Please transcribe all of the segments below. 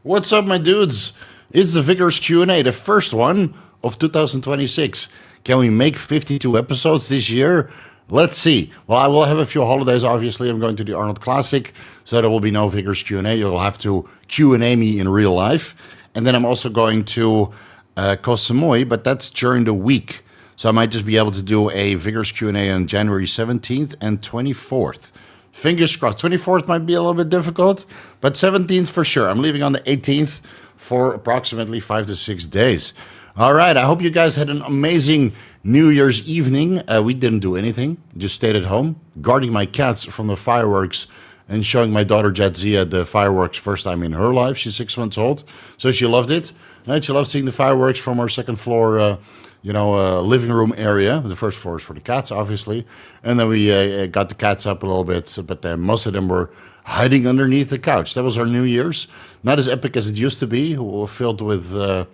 What's up, my dudes? It's the Vigorous Q&A, the first one of 2026. Can we make 52 episodes this year? Let's see. Well, I will have a few holidays, obviously. I'm going to the Arnold Classic, so there will be no Vigorous Q&A. You'll have to Q&A me in real life. And then I'm also going to Koh Samui, but that's during the week. So I might just be able to do a Vigorous Q&A on January 17th and 24th. Fingers crossed. 24th might be a little bit difficult, but 17th for sure. I'm leaving on the 18th for approximately 5 to 6 days. All right, I hope you guys had an amazing New Year's evening. We didn't do anything, just stayed at home, guarding my cats from the fireworks and showing my daughter Jadzia the fireworks first time in her life. She's 6 months old, so she loved it. Right? She loved seeing the fireworks from our second floor living room area. The first floor is for the cats, obviously. And then we got the cats up a little bit, but most of them were hiding underneath the couch. That was our New Year's. Not as epic as it used to be, filled with the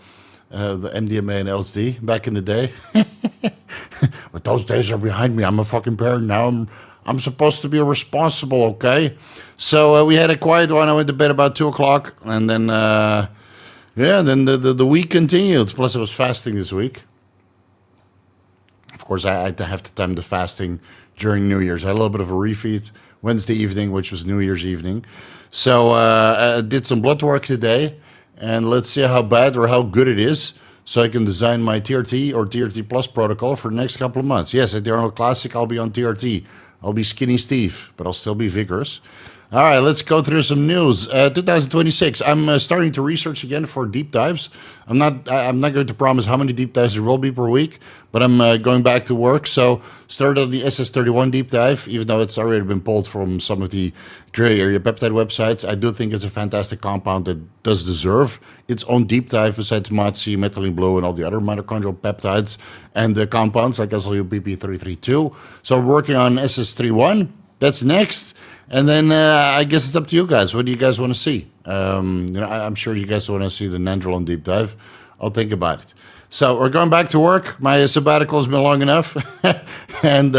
MDMA and LSD back in the day. But those days are behind me. I'm a fucking parent now. I'm supposed to be responsible, okay? So we had a quiet one. I went to bed about 2 o'clock. And then, then the week continued. Plus, I was fasting this week. Of course, I had to have to time the fasting during New Year's. I had a little bit of a refeed Wednesday evening, which was New Year's evening. So I did some blood work today, and let's see how bad or how good it is, so I can design my TRT or TRT Plus protocol for the next couple of months. Yes, at the Arnold Classic, I'll be on TRT. I'll be skinny Steve, but I'll still be vigorous. All right, let's go through some news. 2026, I'm starting to research again for deep dives. I'm not going to promise how many deep dives there will be per week, but I'm going back to work. So started on the SS31 deep dive, even though it's already been pulled from some of the gray area peptide websites. I do think it's a fantastic compound that does deserve its own deep dive besides MOTS-c, methylene blue, and all the other mitochondrial peptides and the compounds like SLUBP332. So we're working on SS31. That's next. And then I guess it's up to you guys. What do you guys want to see? I'm sure you guys want to see the Nandrolone deep dive. I'll think about it. So we're going back to work. My sabbatical has been long enough. And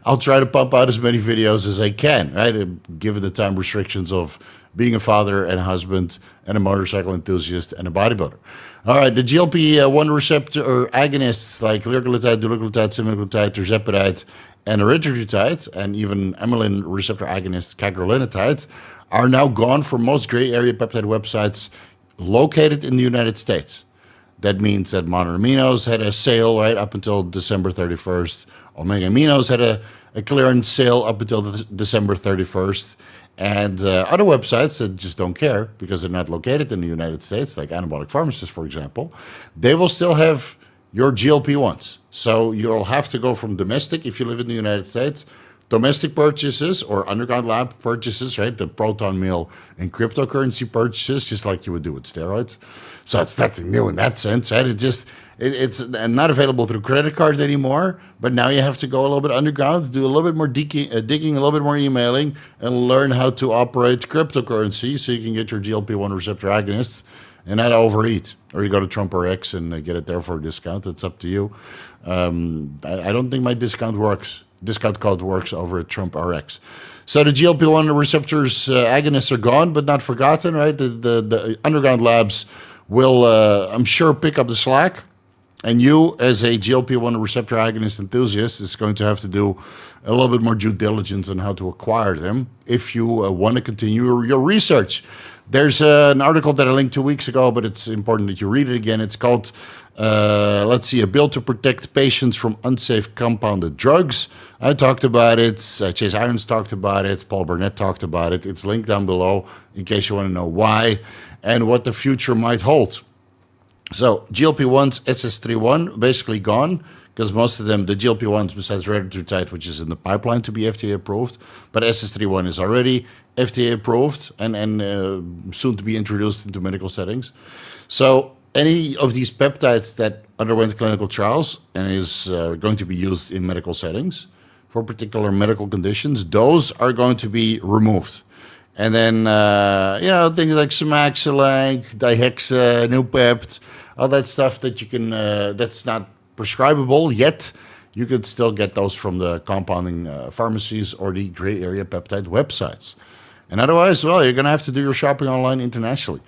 I'll try to pump out as many videos as I can, right? Given the time restrictions of being a father and a husband and a motorcycle enthusiast and a bodybuilder. All right, the GLP-1 receptor agonists like liraglutide, dulaglutide, semaglutide, tirzepatide, and erythritide, and even amylin receptor agonists, cagrilintide, are now gone for most gray area peptide websites located in the United States. That means that Modern Aminos had a sale right up until December 31st. Omega Aminos had a clearance sale up until December 31st. And other websites that just don't care because they're not located in the United States, like Anabolic Pharmacists, for example, they will still have your GLP-1s. So you'll have to go from domestic, if you live in the United States, domestic purchases or underground lab purchases, right? The proton meal and cryptocurrency purchases, just like you would do with steroids. So it's nothing new in that sense, right? It's not available through credit cards anymore, but now you have to go a little bit underground, do a little bit more digging, a little bit more emailing, and learn how to operate cryptocurrency so you can get your GLP-1 receptor agonists and not overeat. Or you go to Trump RX and get it there for a discount. It's up to you. I don't think my discount code works over at Trump RX. So the GLP-1 receptors agonists are gone, but not forgotten, right? The underground labs will, I'm sure, pick up the slack. And you, as a GLP-1 receptor agonist enthusiast, is going to have to do a little bit more due diligence on how to acquire them if you want to continue your research. There's an article that I linked 2 weeks ago, but it's important that you read it again. It's called, A Bill to Protect Patients from Unsafe Compounded Drugs. I talked about it. Chase Irons talked about it. Paul Burnett talked about it. It's linked down below in case you want to know why and what the future might hold. So GLP-1s, SS31, basically gone, because most of them, the GLP-1s, besides retatrutide, which is in the pipeline to be FDA approved, but SS31 is already FDA approved and soon to be introduced into medical settings. So any of these peptides that underwent clinical trials and is going to be used in medical settings for particular medical conditions, those are going to be removed. And then, things like Semaxilin, Dihexa, Nupept, all that stuff that you can, that's not prescribable yet. You could still get those from the compounding pharmacies or the gray area peptide websites. And otherwise, well, you're going to have to do your shopping online internationally.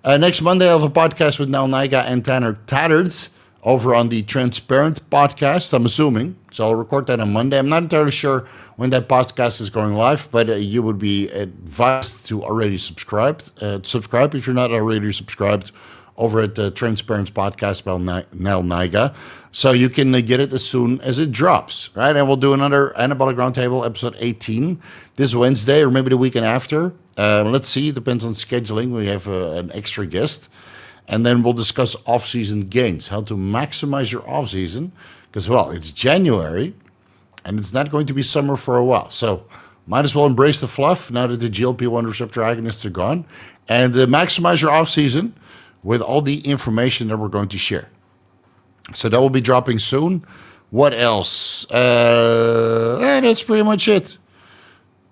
Next Monday, I have a podcast with Nel Niga and Tanner Tattards over on the Trensparent podcast, I'm assuming. So I'll record that on Monday. I'm not entirely sure when that podcast is going live, but you would be advised to already subscribe if you're not already subscribed over at the Transparent podcast by Nel Niga. So you can get it as soon as it drops, right? And we'll do another Anabolic Roundtable, episode 18, this Wednesday or maybe the weekend after. Let's see. It depends on scheduling. We have an extra guest. And then we'll discuss off-season gains, how to maximize your off-season. Because, well, it's January, and it's not going to be summer for a while. So might as well embrace the fluff now that the GLP-1 receptor agonists are gone. And maximize your off-season with all the information that we're going to share. So that will be dropping soon. What else? That's pretty much it.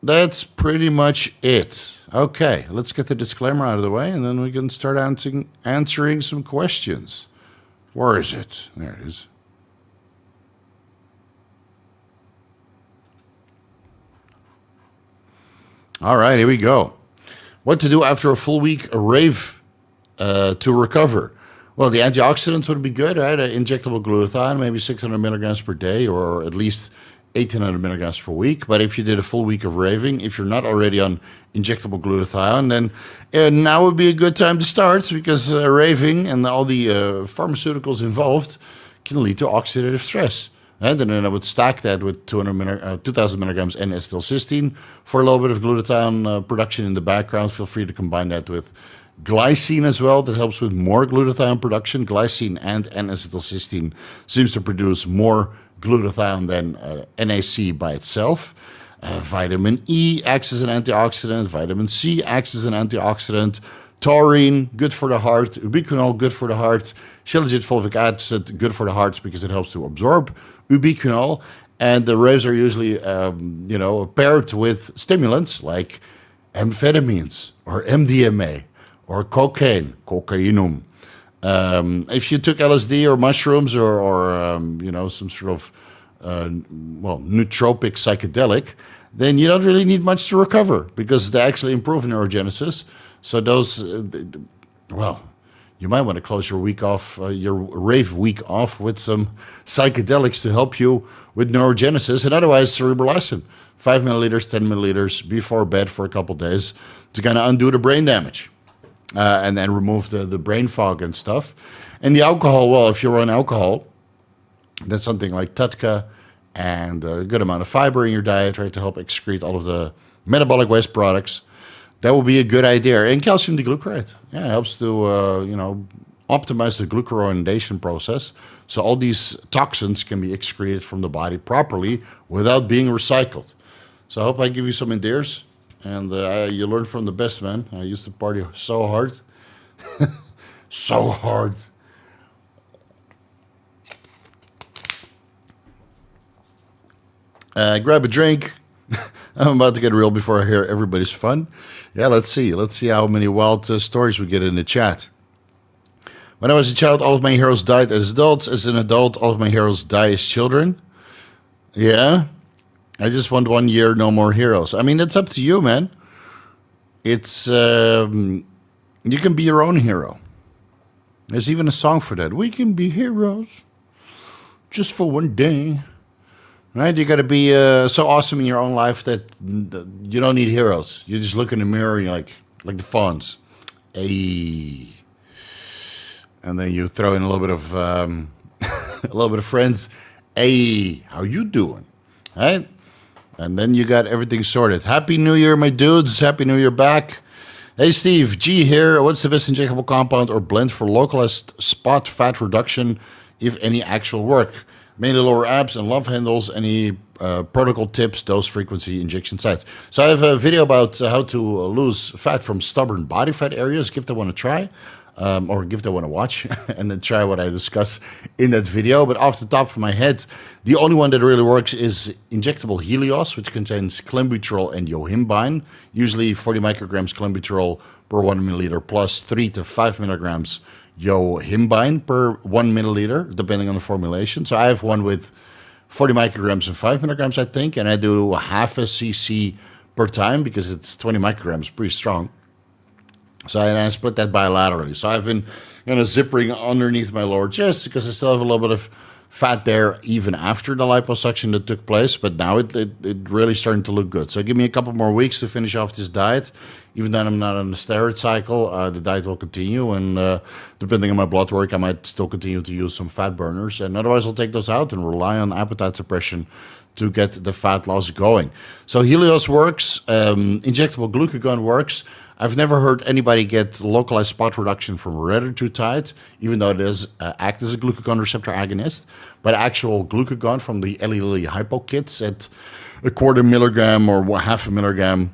That's pretty much it. Okay, let's get the disclaimer out of the way, and then we can start answering some questions. Where is it? There it is. All right, here we go. What to do after a full week rave to recover? Well, the antioxidants would be good, right? Injectable glutathione, maybe 600 milligrams per day, or at least 1,800 milligrams per week. But if you did a full week of raving, if you're not already on injectable glutathione, then now would be a good time to start, because raving and all the pharmaceuticals involved can lead to oxidative stress. And then I would stack that with 2,000 milligrams N-acetylcysteine for a little bit of glutathione production in the background. Feel free to combine that with glycine as well. That helps with more glutathione production. Glycine and N-acetylcysteine seems to produce more glutathione than NAC by itself. Vitamin E acts as an antioxidant. Vitamin C acts as an antioxidant. Taurine, good for the heart. Ubiquinol, good for the heart. Shilajit fulvic acid, good for the heart because it helps to absorb ubiquinol. And the raves are usually, paired with stimulants like amphetamines or MDMA or cocainum. If you took LSD or mushrooms or some sort of nootropic psychedelic, then you don't really need much to recover because they actually improve neurogenesis. So those, you might want to close your week off, your rave week off with some psychedelics to help you with neurogenesis, and otherwise cerebral acid, 5 milliliters, 10 milliliters before bed for a couple days to kind of undo the brain damage. And then remove the brain fog and stuff. And the alcohol, well, if you're on alcohol, that's something like Tutka and a good amount of fiber in your diet, right, to help excrete all of the metabolic waste products. That would be a good idea. And calcium deglucarate. Yeah, it helps to, optimize the glucuronidation process. So all these toxins can be excreted from the body properly without being recycled. So I hope I give you some ideas. And you learn from the best, man. I used to party so hard. So hard. Grab a drink. I'm about to get real before I hear everybody's fun. Yeah, let's see. Let's see how many wild stories we get in the chat. When I was a child, all of my heroes died as adults. As an adult, all of my heroes die as children. Yeah. I just want 1 year, no more heroes. I mean, that's up to you, man. It's, you can be your own hero. There's even a song for that. We can be heroes just for 1 day. Right? You got to be so awesome in your own life that you don't need heroes. You just look in the mirror and you're like the fawns. Hey. And then you throw in a little bit of friends. Hey, how you doing? Right? And then you got everything sorted. Happy New Year, my dudes. Happy New Year back. Hey, Steve. G here. What's the best injectable compound or blend for localized spot fat reduction, if any actual work? Mainly lower abs and love handles. Any protocol tips, dose frequency, injection sites. So I have a video about how to lose fat from stubborn body fat areas. Give that one a try. Or give that one a watch and then try what I discuss in that video. But off the top of my head, the only one that really works is injectable Helios, which contains clenbuterol and yohimbine, usually 40 micrograms clenbuterol per 1 milliliter plus 3 to 5 milligrams yohimbine per 1 milliliter, depending on the formulation. So I have one with 40 micrograms and 5 milligrams, I think, and I do half a cc per time because it's 20 micrograms, pretty strong. So I split that bilaterally. So I've been zippering underneath my lower chest because I still have a little bit of fat there even after the liposuction that took place. But now it really starting to look good. So give me a couple more weeks to finish off this diet. Even though I'm not on the steroid cycle, the diet will continue. And depending on my blood work, I might still continue to use some fat burners. And otherwise, I'll take those out and rely on appetite suppression to get the fat loss going. So Helios works. Injectable glucagon works. I've never heard anybody get localized spot reduction from retatrutide, even though it does act as a glucagon receptor agonist. But actual glucagon from the Eli Lilly Hypo kits at a 1/4 milligram or 1/2 milligram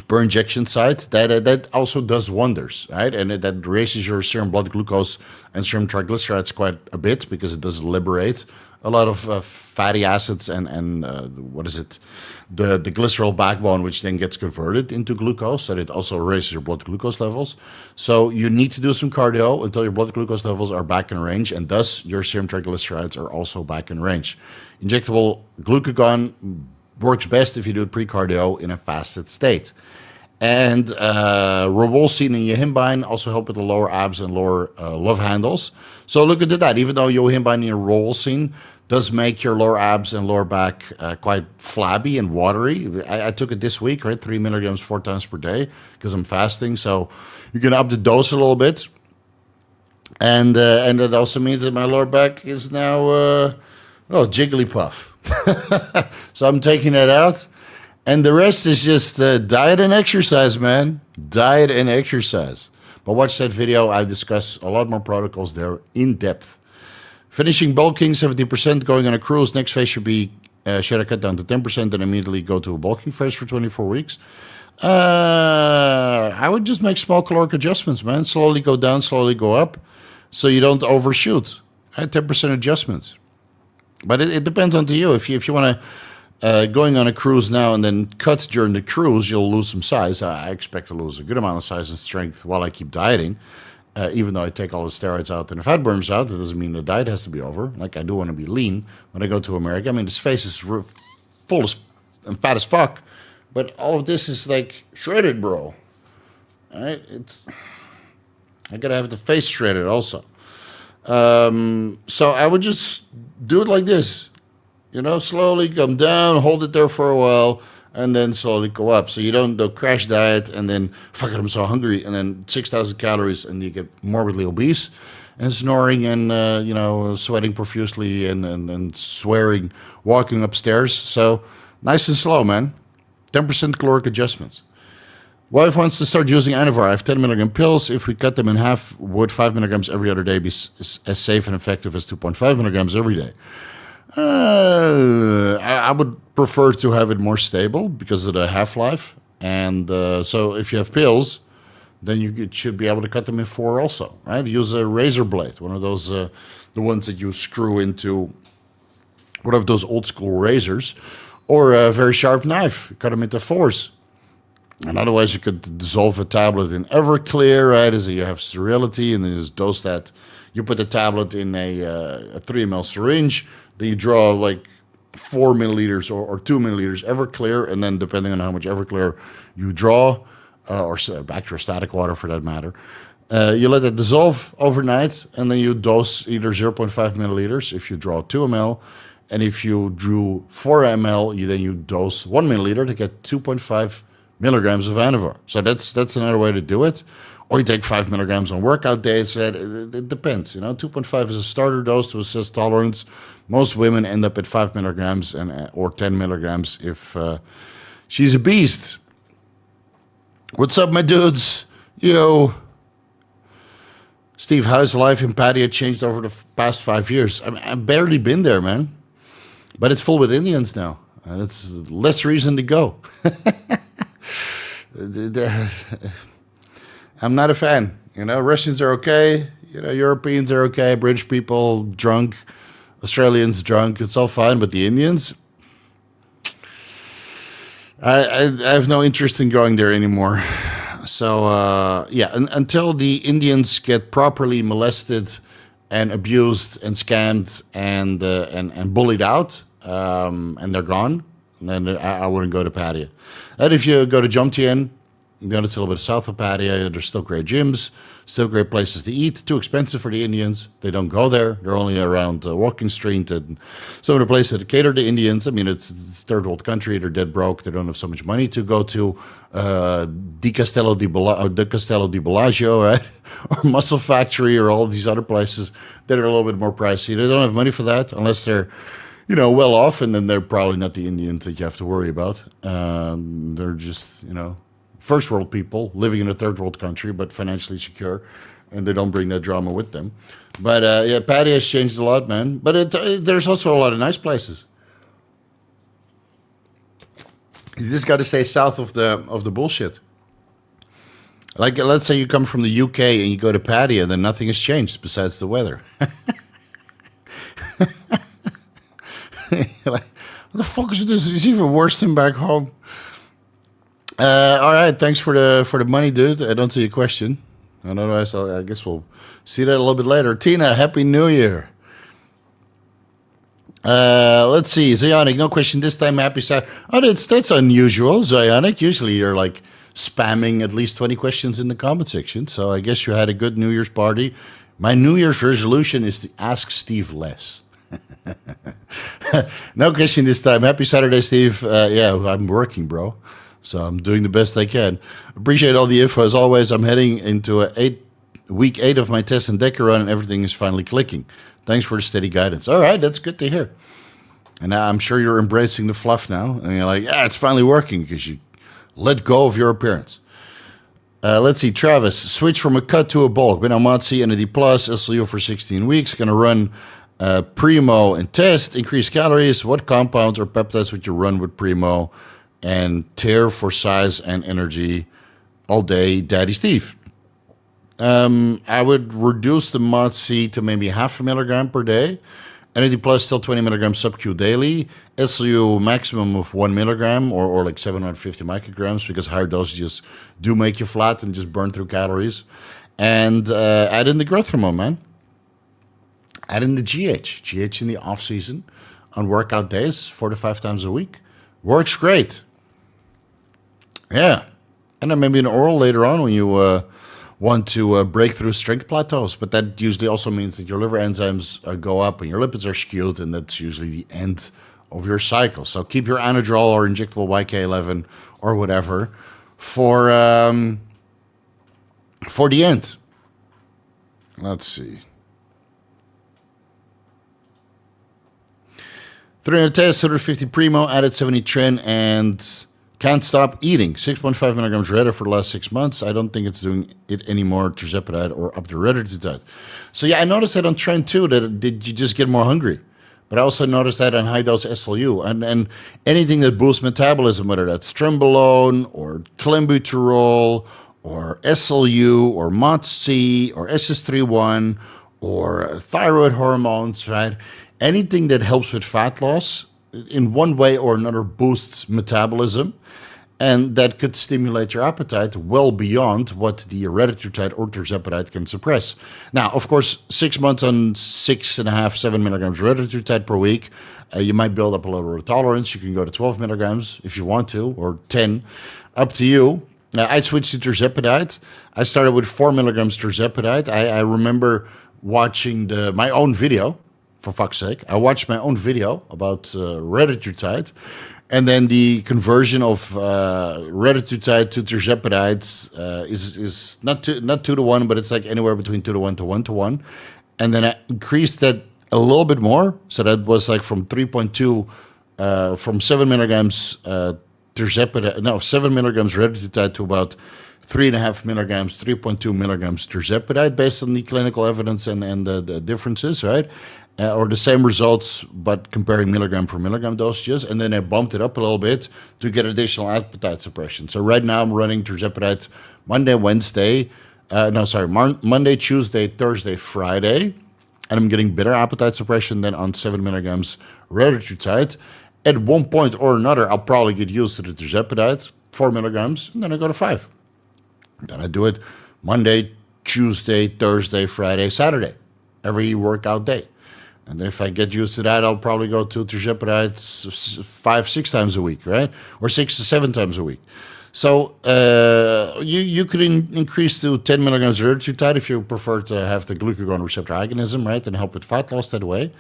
per injection site, that also does wonders, right? And that raises your serum blood glucose and serum triglycerides quite a bit because it does liberate a lot of fatty acids and the glycerol backbone, which then gets converted into glucose, so it also raises your blood glucose levels. So you need to do some cardio until your blood glucose levels are back in range, and thus your serum triglycerides are also back in range. Injectable glucagon works best if you do it pre-cardio in a fasted state. And Rowolsine and yohimbine also help with the lower abs and lower love handles. So look at that. Even though yohimbine and Rowolsine does make your lower abs and lower back quite flabby and watery. I took it this week, right? 3 milligrams 4 times per day because I'm fasting. So you can up the dose a little bit. And that also means that my lower back is now jigglypuff. So I'm taking that out. And the rest is just diet and exercise, man. Diet and exercise. But watch that video. I discuss a lot more protocols there in depth. Finishing bulking, 70%. Going on a cruise. Next phase should I cut down to 10% and immediately go to a bulking phase for 24 weeks? I would just make small caloric adjustments, man. Slowly go down, slowly go up. So you don't overshoot. 10% adjustments. But it depends on you. If you want to... going on a cruise now and then cut during the cruise, you'll lose some size. I expect to lose a good amount of size and strength while I keep dieting. Even though I take all the steroids out and the fat burners out, that doesn't mean the diet has to be over. Like, I do want to be lean when I go to America. I mean, this face is full and fat as fuck, but all of this is like shredded, bro. All right? I gotta have the face shredded also. So I would just do it like this. Slowly come down, hold it there for a while, and then slowly go up. So you don't do crash diet and then, fuck it, I'm so hungry, and then 6,000 calories, and you get morbidly obese and snoring and, sweating profusely and swearing, walking upstairs. So nice and slow, man. 10% caloric adjustments. Wife wants to start using Anavar. I have 10 milligram pills. If we cut them in half, would 5 milligrams every other day be as safe and effective as 2.5 milligrams every day? I would prefer to have it more stable because of the half-life. And so if you have pills, then you should be able to cut them in 4 also, right? Use a razor blade, one of those, the ones that you screw into one of those old-school razors, or a very sharp knife. Cut them into 4s. And otherwise, you could dissolve a tablet in Everclear, right? So you have sterility, and then you just dose that. You put the tablet in a 3 ml syringe. Then you draw like 4 milliliters or 2 milliliters Everclear, and then depending on how much Everclear you draw, or bacteriostatic water for that matter, you let it dissolve overnight, and then you dose either 0.5 milliliters if you draw 2 ml, and if you drew 4 ml, you dose 1 milliliter to get 2.5 milligrams of Anavar. So that's another way to do it. Or you take 5 milligrams on workout days. It depends. 2.5 is a starter dose to assess tolerance. Most women end up at 5 milligrams or 10 milligrams if she's a beast. What's up, my dudes? Yo. Steve, how has life in Pattaya changed over the past 5 years? I've barely been there, man. But it's full with Indians now. And it's less reason to go. I'm not a fan. Russians are okay. Europeans are okay. British people, drunk. Australians, drunk. It's all fine. But the Indians, I have no interest in going there anymore. So, until the Indians get properly molested and abused and scammed and bullied out, and they're gone, then I wouldn't go to Pattaya. And if you go to Jomtien, Then it's a little bit south of Pattaya. There's still great gyms, still great places to eat. Too expensive for the Indians. They don't go there. They're only around Walking Street and some of the places that cater to Indians. I mean, it's third world country. They're dead broke. They don't have so much money to go to Di Castello di Bellagio, right? Or Muscle Factory or all these other places that are a little bit more pricey. They don't have money for that unless they're well off, and then they're probably not the Indians that you have to worry about. They're just, first world people living in a third world country, but financially secure, and they don't bring that drama with them. But Pattaya has changed a lot, man. But there's also a lot of nice places. You just got to stay south of the bullshit. Like, let's say you come from the UK and you go to Pattaya, then nothing has changed besides the weather. Like, what the fuck is this? It's even worse than back home. All right, thanks for the money, dude. I don't see your question. Otherwise, I guess we'll see that a little bit later. Tina, Happy New Year. Let's see. Zionic, no question this time. Happy Saturday. Oh, that's unusual, Zionic. Usually you're like spamming at least 20 questions in the comment section. So I guess you had a good New Year's party. My New Year's resolution is to ask Steve less. No question this time. Happy Saturday, Steve. Yeah, I'm working, bro. So I'm doing the best I can. Appreciate all the info. As always, I'm heading into week 8 of my test and DECA run, and everything is finally clicking. Thanks for the steady guidance. All right, that's good to hear. And I'm sure you're embracing the fluff now. And you're like, yeah, it's finally working because you let go of your appearance. Let's see, Travis. Switch from a cut to a bulk. Been on MOTS-c NAD+, SLU for 16 weeks. Going to run Primo and test. Increase calories. What compounds or peptides would you run with Primo? And tear for size and energy all day, Daddy Steve. I would reduce the MOTS-c to maybe 0.5 milligram per day. NAD plus still 20 milligrams sub-Q daily. SLU maximum of 1 milligram or like 750 micrograms because higher dosages do make you flat and just burn through calories. And add in the growth hormone, man. Add in the GH in the off-season on workout days, 4 to 5 times a week. Works great. Yeah. And then maybe an oral later on when you want to break through strength plateaus. But that usually also means that your liver enzymes go up and your lipids are skewed, and that's usually the end of your cycle. So keep your Anadrol or injectable YK-11 or whatever for the end. Let's see. 300 test, 150 Primo, added 70 Tren, and can't stop eating. 6.5 milligrams Reta for the last 6 months. I don't think it's doing it anymore, Tirzepatide or up to Retatrutide. So yeah, I noticed that on Tren too, that you just get more hungry. But I also noticed that on high-dose SLU. And anything that boosts metabolism, whether that's Trenbolone or Clenbuterol or SLU or MOTS-c or SS31 or thyroid hormones, right? Anything that helps with fat loss in one way or another boosts metabolism, and that could stimulate your appetite well beyond what the Retatrutide or Tirzepatide can suppress. Now, of course, 6 months on 6.5, 7 milligrams Retatrutide per week, you might build up a little tolerance. You can go to 12 milligrams if you want to, or 10, up to you. I switched to Tirzepatide. I started with 4 milligrams Tirzepatide. I remember watching my own video. For fuck's sake, I watched my own video about Retatrutide, and then the conversion of Retatrutide to Tirzepatide is not 2 to 1, but it's like anywhere between 2 to 1 to 1 to 1. And then I increased that a little bit more, so that was like from 3.2, from 7 milligrams Tirzepatide, no, 7 milligrams Retatrutide to about 3.5 milligrams, 3.2 milligrams Tirzepatide, based on the clinical evidence and the differences, right? Or the same results, but comparing milligram for milligram dosages. And then I bumped it up a little bit to get additional appetite suppression. So right now I'm running Tirzepatide Monday, Tuesday, Thursday, Friday. And I'm getting better appetite suppression than on 7 milligrams Retatrutide. At one point or another, I'll probably get used to the Tirzepatide, 4 milligrams, and then I go to 5. Then I do it Monday, Tuesday, Thursday, Friday, Saturday, every workout day. And then if I get used to that, I'll probably go to Tirzepatide 5-6 times a week, right? Or 6 to 7 times a week. So you could increase to 10 milligrams of retatrutide if you prefer to have the glucagon receptor agonism, right, and help with fat loss that way.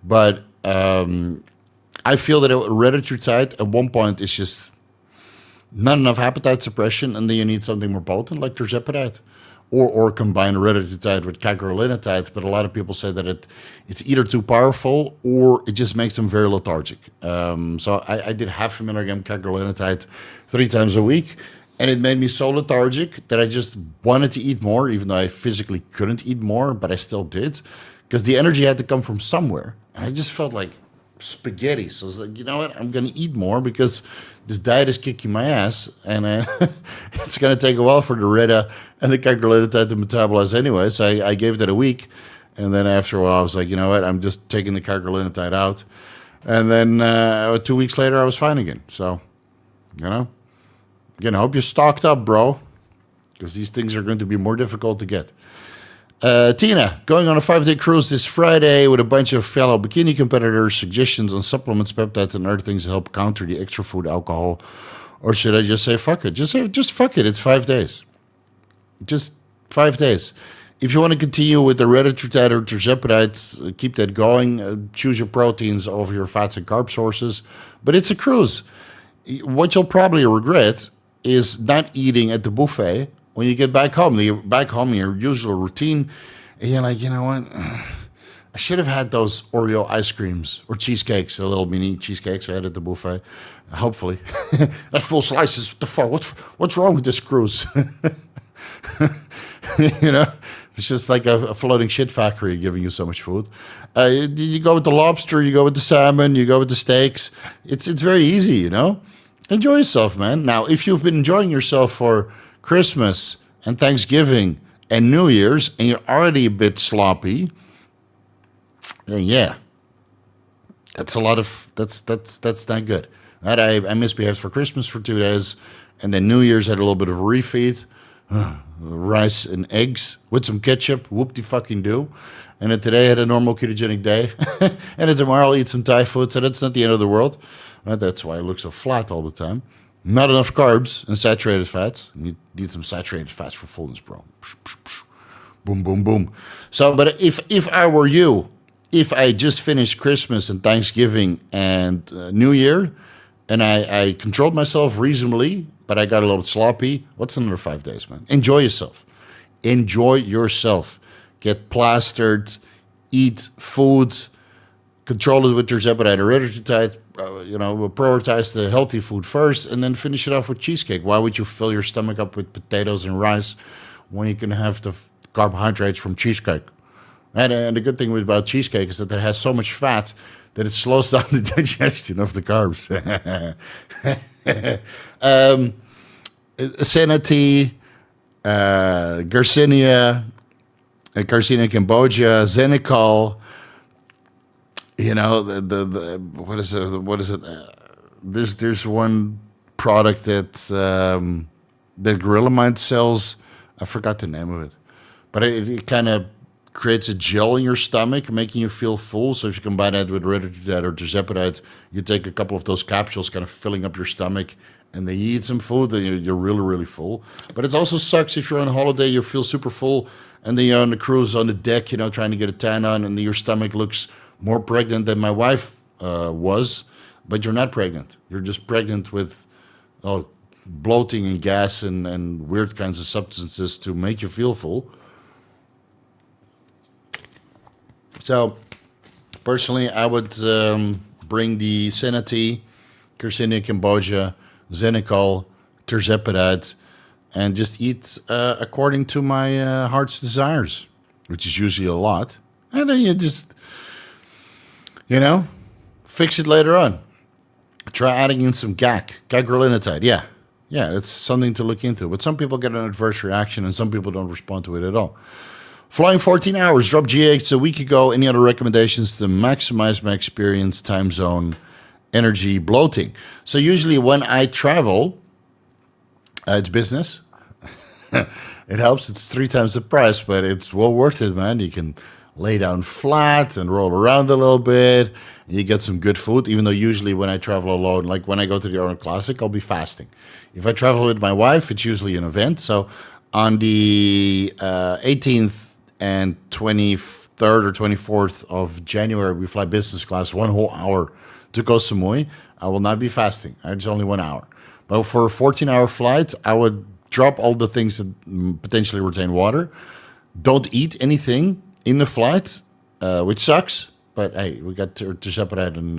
But I feel that retatrutide at one point is just not enough appetite suppression, and then you need something more potent like tirzepatide. Or combine retatrutide with cagrilinotide, but a lot of people say that it's either too powerful or it just makes them very lethargic. So I did 0.5 milligram cagrilinotide 3 times a week, and it made me so lethargic that I just wanted to eat more, even though I physically couldn't eat more, but I still did, because the energy had to come from somewhere. And I just felt like spaghetti. So I was like, you know what? I'm going to eat more because this diet is kicking my ass, and it's going to take a while for the Reta and the cagrilinotide to metabolize anyway. So I gave that a week, and then after a while, I was like, you know what? I'm just taking the cagrilinotide out. And then 2 weeks later, I was fine again. So, you know, again, I hope you're stocked up, bro, because these things are going to be more difficult to get. Tina, going on a 5-day cruise this Friday with a bunch of fellow bikini competitors, suggestions on supplements, peptides, and other things to help counter the extra food, alcohol. Or should I just say fuck it? Just fuck it. It's 5 days. Just 5 days. If you want to continue with the retatrutide or tirzepatide, keep that going. Choose your proteins over your fats and carb sources. But it's a cruise. What you'll probably regret is not eating at the buffet when you get back home. You're back home, your usual routine, and you're like, you know what? I should have had those Oreo ice creams or cheesecakes, the little mini cheesecakes I had at the buffet. Hopefully. That's full slices. What the fuck? What's wrong with this cruise? You know? It's just like a floating shit factory giving you so much food. You go with the lobster, you go with the salmon, you go with the steaks. It's very easy, you know? Enjoy yourself, man. Now, if you've been enjoying yourself for Christmas and Thanksgiving and New Year's, and you're already a bit sloppy, then yeah, that's not good. Right? I misbehaved for Christmas for 2 days, and then New Year's had a little bit of a refeed, rice and eggs with some ketchup, whoop-de-fucking-do. And then today I had a normal ketogenic day, and then tomorrow I'll eat some Thai food, so that's not the end of the world. Right? That's why I look so flat all the time. Not enough carbs and saturated fats. You need some saturated fats for fullness, bro. Boom, boom, boom. So, but if I were you, if I just finished Christmas and Thanksgiving and New Year, and I controlled myself reasonably, but I got a little sloppy, what's another 5 days, man? Enjoy yourself. Enjoy yourself. Get plastered, eat food, control it with tirzepatide or retatrutide. Prioritize the healthy food first, and then finish it off with cheesecake. Why would you fill your stomach up with potatoes and rice when you can have the carbohydrates from cheesecake? And the good thing about cheesecake is that it has so much fat that it slows down the digestion of the carbs. Senati, Garcinia, Garcinia cambogia, Xenical. You know, the what is it? There's one product that Gorilla Mind sells. I forgot the name of it, but it kind of creates a gel in your stomach, making you feel full. So if you combine that with retatrutide or tirzepatide, you take a couple of those capsules, kind of filling up your stomach, and then you eat some food, and you're really, really full. But it also sucks if you're on holiday, you feel super full, and then you're on the cruise on the deck, trying to get a tan on, and your stomach looks more pregnant than my wife was, but you're not pregnant. You're just pregnant with bloating and gas and weird kinds of substances to make you feel full. So, personally, I would bring the Senati, Garcinia cambogia, Xenical, Tirzepatide, and just eat according to my heart's desires, which is usually a lot. And then you just, fix it later on. Try adding in some cagrilinotide. Yeah, it's something to look into. But some people get an adverse reaction, and some people don't respond to it at all. Flying 14 hours, dropped GH a week ago. Any other recommendations to maximize my experience, time zone, energy, bloating? So usually when I travel, it's business. It helps. It's 3 times the price, but it's well worth it, man. You can lay down flat and roll around a little bit. And you get some good food, even though usually when I travel alone, like when I go to the Arnold Classic, I'll be fasting. If I travel with my wife, it's usually an event. So on the 18th and 23rd or 24th of January, we fly business class 1 whole hour to Koh Samui. I will not be fasting. It's only 1 hour. But for a 14-hour flight, I would drop all the things that potentially retain water. Don't eat anything in the flight, which sucks. But hey, we got Tirzepatide and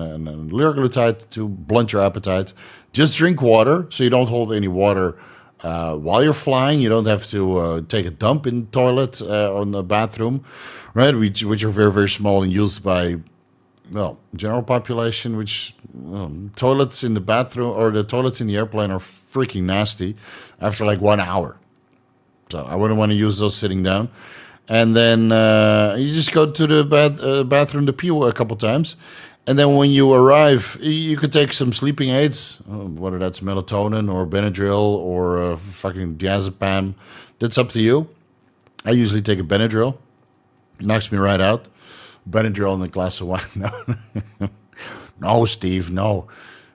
liraglutide to blunt your appetite. Just drink water, so you don't hold any water while you're flying. You don't have to take a dump in the toilet or in the bathroom, right? Which are very, very small and used by, well, general population, which toilets in the bathroom or the toilets in the airplane are freaking nasty after like 1 hour. So I wouldn't want to use those sitting down. And then you just go to the bathroom to pee a couple times. And then when you arrive, you could take some sleeping aids, whether that's melatonin or Benadryl or fucking diazepam. That's up to you. I usually take a Benadryl. It knocks me right out. Benadryl and a glass of wine. No, no, Steve, no.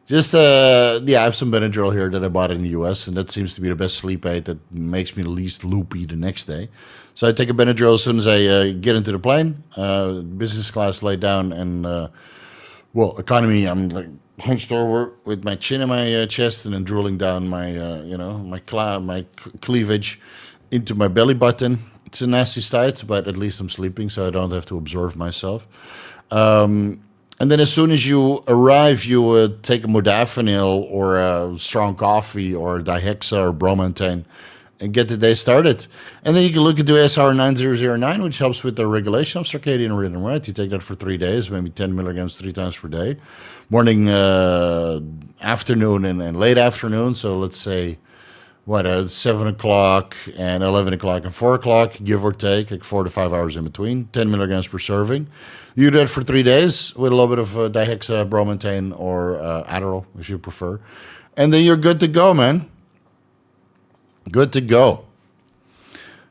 Just, I have some Benadryl here that I bought in the US, and that seems to be the best sleep aid that makes me the least loopy the next day. So I take a Benadryl as soon as I get into the plane. Business class, lay down, and, economy, I'm like hunched over with my chin in my chest and then drooling down my, my cleavage into my belly button. It's a nasty sight, but at least I'm sleeping, so I don't have to observe myself. And then as soon as you arrive, you would take a modafinil or a strong coffee or dihexa or bromantane and get the day started. And then you can look into SR 9009, which helps with the regulation of circadian rhythm, right? You take that for 3 days, maybe 10 milligrams 3 times per day. Morning, afternoon, and late afternoon. So let's say, 7 o'clock and 11 o'clock and 4 o'clock, give or take, like 4 to 5 hours in between, 10 milligrams per serving. You do that for 3 days with a little bit of dihexa, bromantane, or Adderall, if you prefer. And then you're good to go, man. Good to go.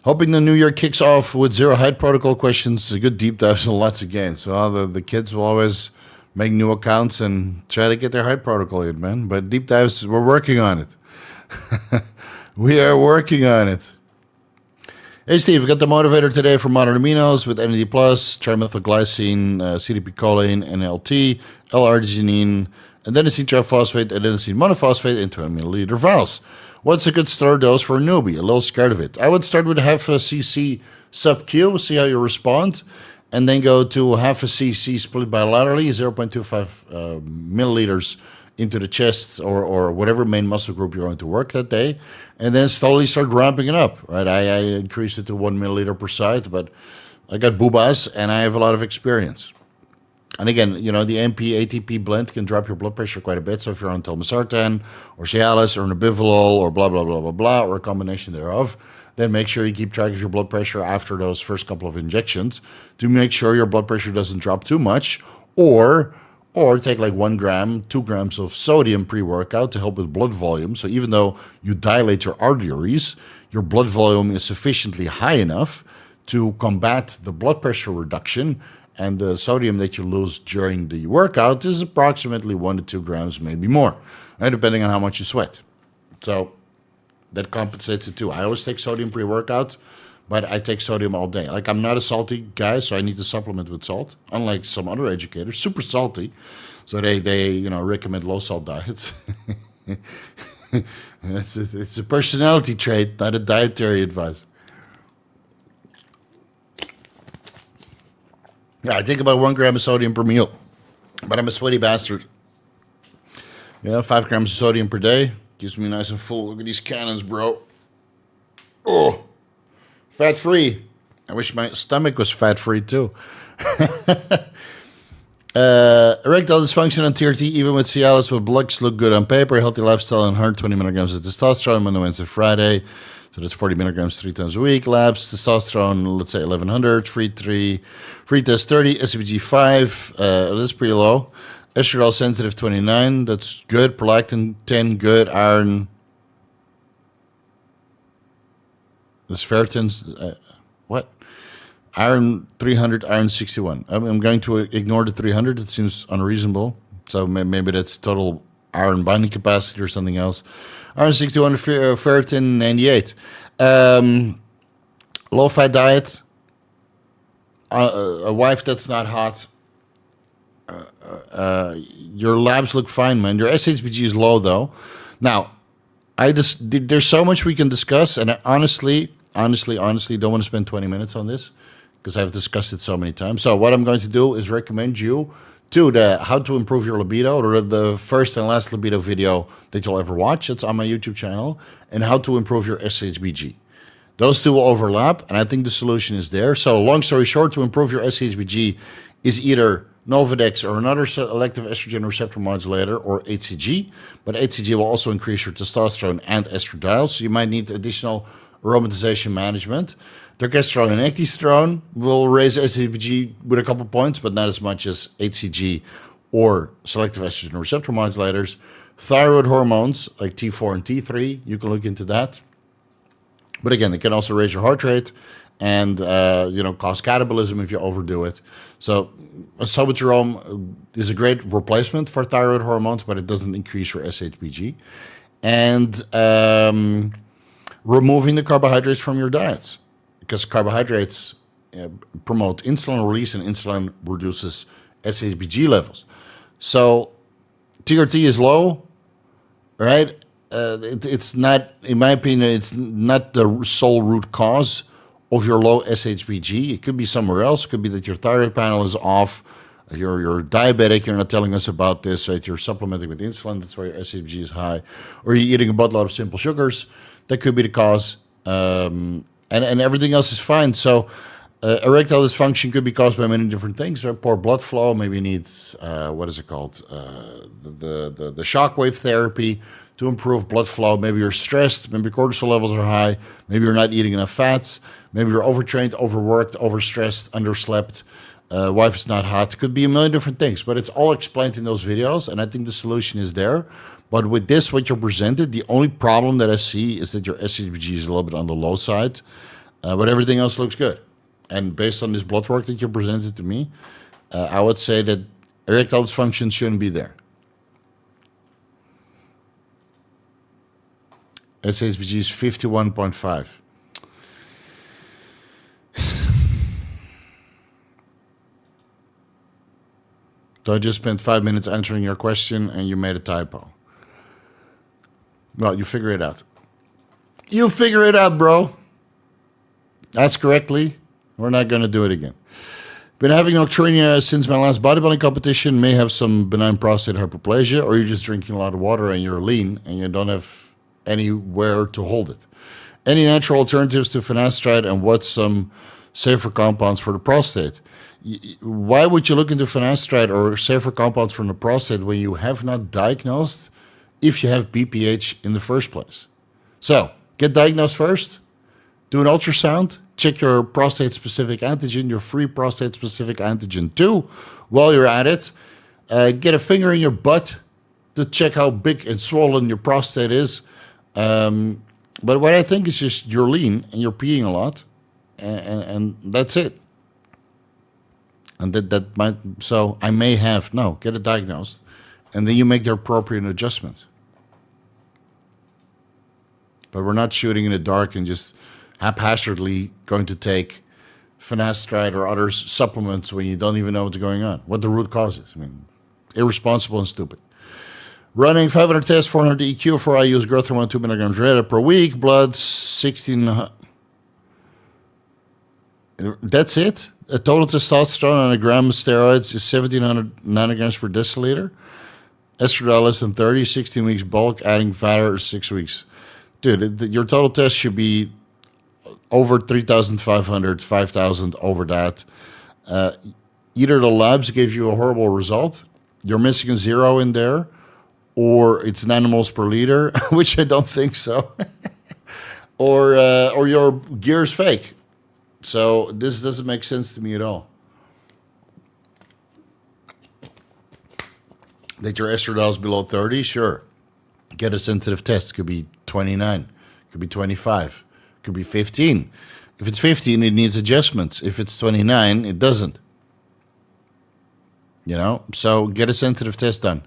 Hoping the new year kicks off with zero height protocol questions, a good deep dives, and lots of gains. So the kids will always make new accounts and try to get their height protocol in, man. But deep dives, we're working on it. We are working on it. Hey, Steve, we got the Motivator today for modern aminos with NAD+, trimethylglycine, CDP-choline, NLT, L-arginine, adenosine triphosphate, adenosine monophosphate in 20 milliliter vials. What's a good start dose for a newbie? A little scared of it. I would start with half a cc sub-Q, see how you respond, and then go to half a cc split bilaterally, 0.25 milliliters into the chest or whatever main muscle group you're going to work that day, and then slowly start ramping it up, right? I increased it to 1 milliliter per site, but I got boobas and I have a lot of experience. And again, the AMP-ATP blend can drop your blood pressure quite a bit. So if you're on telmisartan or Cialis or Nebivolol or blah, blah, blah, blah, blah, or a combination thereof, then make sure you keep track of your blood pressure after those first couple of injections to make sure your blood pressure doesn't drop too much, or take like 1 gram, 2 grams of sodium pre-workout to help with blood volume. So even though you dilate your arteries, your blood volume is sufficiently high enough to combat the blood pressure reduction, and the sodium that you lose during the workout is approximately 1 to 2 grams, maybe more, right, depending on how much you sweat. So that compensates it too. I always take sodium pre-workout, but I take sodium all day. Like, I'm not a salty guy, so I need to supplement with salt. Unlike some other educators, super salty. So they recommend low salt diets. It's a personality trait, not a dietary advice. Yeah, I take about 1 gram of sodium per meal, but I'm a sweaty bastard. 5 grams of sodium per day keeps me nice and full. Look at these cannons, bro. Oh. Fat-free. I wish my stomach was fat-free too. Erectile dysfunction and TRT, even with Cialis, but blocks look good on paper. Healthy lifestyle and 120 milligrams of testosterone Monday, Wednesday, Friday. So that's 40 milligrams 3 times a week. Labs, testosterone, let's say 1100. Free test 30. SHBG 5. That's pretty low. Estradiol sensitive 29. That's good. Prolactin 10. Good. Iron. This ferritin's, what? Iron 300, iron 61. I'm going to ignore the 300. It seems unreasonable. So maybe that's total iron binding capacity or something else. Iron 61, ferritin 98. Low fat diet. A wife that's not hot. Your labs look fine, man. Your SHBG is low though. Now, there's so much we can discuss, and I honestly don't want to spend 20 minutes on this because I've discussed it so many times. So what I'm going to do is recommend you to the how to improve your libido, or the first and last libido video that you'll ever watch. It's on my YouTube channel, and how to improve your SHBG. Those two will overlap, and I think the solution is there. So long story short, to improve your SHBG is either Novadex or another selective estrogen receptor modulator, or HCG. But HCG will also increase your testosterone and estradiol, so you might need additional aromatization management. Testosterone and ecdysterone will raise SHBG with a couple points, but not as much as HCG or selective estrogen receptor modulators. Thyroid hormones like T4 and T3, you can look into that. But again, it can also raise your heart rate and cause catabolism if you overdo it. So Superdrol is a great replacement for thyroid hormones, but it doesn't increase your SHBG. And removing the carbohydrates from your diets, because carbohydrates promote insulin release, and insulin reduces SHBG levels. So TRT is low, right? It's not, in my opinion, it's not the sole root cause of your low SHBG. It could be somewhere else. It could be that your thyroid panel is off. You're diabetic. You're not telling us about this. Right? You're supplementing with insulin. That's why your SHBG is high. Or you're eating a buttload of simple sugars. That could be the cause. And everything else is fine. So erectile dysfunction could be caused by many different things. Right? Poor blood flow. Maybe you need, the shockwave therapy to improve blood flow. Maybe you're stressed. Maybe cortisol levels are high. Maybe you're not eating enough fats. Maybe you're overtrained, overworked, overstressed, underslept. Wife is not hot. It could be a million different things, but it's all explained in those videos, and I think the solution is there. But with this, what you're presented, the only problem that I see is that your SHBG is a little bit on the low side, but everything else looks good. And based on this blood work that you presented to me, I would say that erectile dysfunction shouldn't be there. SHBG is 51.5. So I just spent 5 minutes answering your question and you made a typo. Well, you figure it out. You figure it out, bro. That's correctly. We're not going to do it again. Been having nocturnia since my last bodybuilding competition. May have some benign prostate hyperplasia, or you're just drinking a lot of water and you're lean and you don't have anywhere to hold it. Any natural alternatives to finasteride, and what's some safer compounds for the prostate? Why would you look into finasteride or safer compounds from the prostate when you have not diagnosed if you have BPH in the first place? So get diagnosed first, do an ultrasound, check your prostate-specific antigen, your free prostate-specific antigen too. While you're at it, get a finger in your butt to check how big and swollen your prostate is. But what I think is just you're lean and you're peeing a lot, and that's it. And that might, so I may have, no, get it diagnosed, and then you make the appropriate adjustments. But we're not shooting in the dark and just haphazardly going to take finasteride or other supplements when you don't even know what's going on, what the root cause is. I mean, irresponsible and stupid. Running 500 tests, 400 EQ for I use growth hormone 2 milligrams Reta per week, blood 1600. That's it? A total testosterone and a gram of steroids is 1,700 nanograms per deciliter. Estradiol less than 30, 16 weeks bulk, adding fatter 6 weeks. Dude, your total test should be over 3,500, 5,000, over that. Either the labs gave you a horrible result, you're missing a zero in there, or it's nanomoles per liter, which I don't think so, or your gear is fake. So this doesn't make sense to me at all. That your estradiol is below 30, sure. Get a sensitive test. Could be 29, could be 25, could be 15. If it's 15, it needs adjustments. If it's 29, it doesn't. So get a sensitive test done.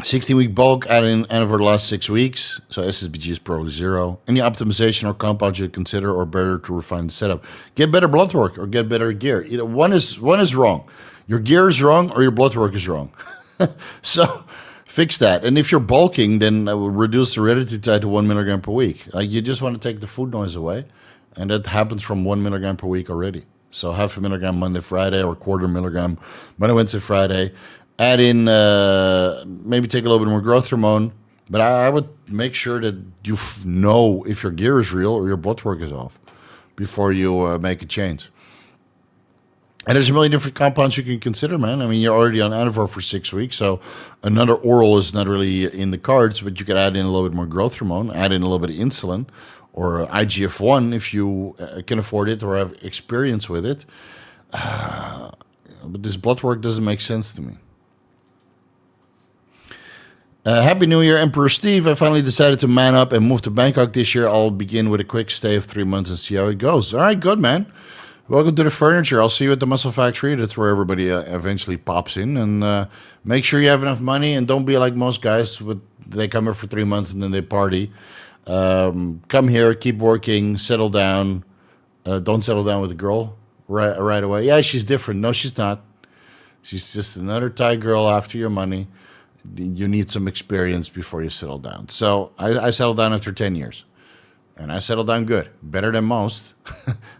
16-week bulk, add in Anavar the last 6 weeks. So SHBG is probably 0. Any optimization or compounds you consider or better to refine the setup. Get better blood work or get better gear. One is wrong. Your gear is wrong or your blood work is wrong. So fix that. And if you're bulking, then reduce the Reta to 1 milligram per week. Like you just want to take the food noise away. And that happens from 1 milligram per week already. So half a milligram Monday, Friday, or quarter milligram Monday, Wednesday, Friday. Add in, maybe take a little bit more growth hormone. But I would make sure that you know if your gear is real or your blood work is off before you make a change. And there's a million different compounds you can consider, man. I mean, you're already on Anavar for 6 weeks, so another oral is not really in the cards, but you could add in a little bit more growth hormone, add in a little bit of insulin, or IGF-1 if you can afford it or have experience with it. But this blood work doesn't make sense to me. Happy New Year, Emperor Steve. I finally decided to man up and move to Bangkok this year. I'll begin with a quick stay of 3 months and see how it goes. All right, good, man. Welcome to the furniture. I'll see you at the Muscle Factory. That's where everybody eventually pops in. And make sure you have enough money and don't be like most guys. They come here for 3 months and then they party. Come here, keep working, settle down. Don't settle down with a girl right away. Yeah, she's different. No, she's not. She's just another Thai girl after your money. You need some experience before you settle down. So I settled down after 10 years. And I settled down good. Better than most.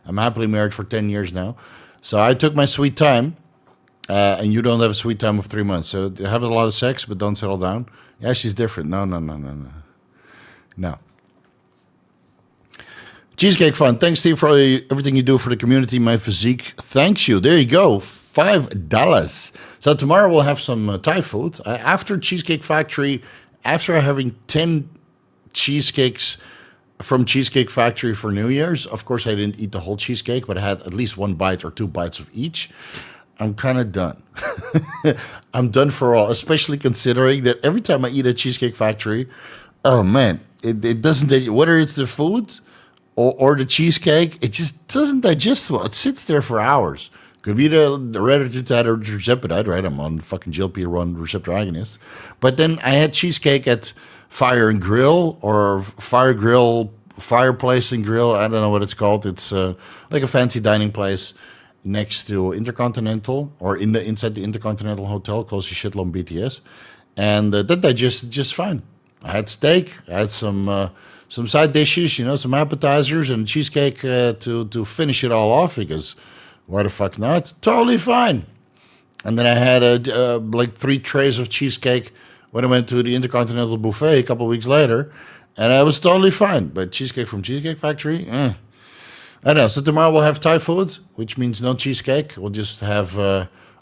I'm happily married for 10 years now. So I took my sweet time. And you don't have a sweet time of 3 months. So have a lot of sex, but don't settle down. Yeah, she's different. No. Cheesecake Fun. Thanks, Steve, for everything you do for the community. My physique thanks you. There you go. $5. So tomorrow we'll have some Thai food. After Cheesecake Factory, after having 10 cheesecakes from Cheesecake Factory for New Year's, of course I didn't eat the whole cheesecake, but I had at least 1 bite or 2 bites of each. I'm kind of done. I'm done for all, especially considering that every time I eat at Cheesecake Factory, oh man, it doesn't, whether it's the food or the cheesecake, it just doesn't digest well. It sits there for hours. Could be the Reta or Tirzepatide, right? I'm on fucking GLP-1 receptor agonist. But then I had cheesecake at Fire and Grill or Fireplace and Grill. I don't know what it's called. It's like a fancy dining place next to Intercontinental or inside the Intercontinental Hotel, close to Shitlow BTS. And that digested just fine. I had steak. I had some side dishes, some appetizers and cheesecake to finish it all off because why the fuck not? Totally fine. And then I had like 3 trays of cheesecake when I went to the Intercontinental Buffet a couple of weeks later, and I was totally fine. But cheesecake from Cheesecake Factory, I don't know. So tomorrow we'll have Thai food, which means no cheesecake. We'll just have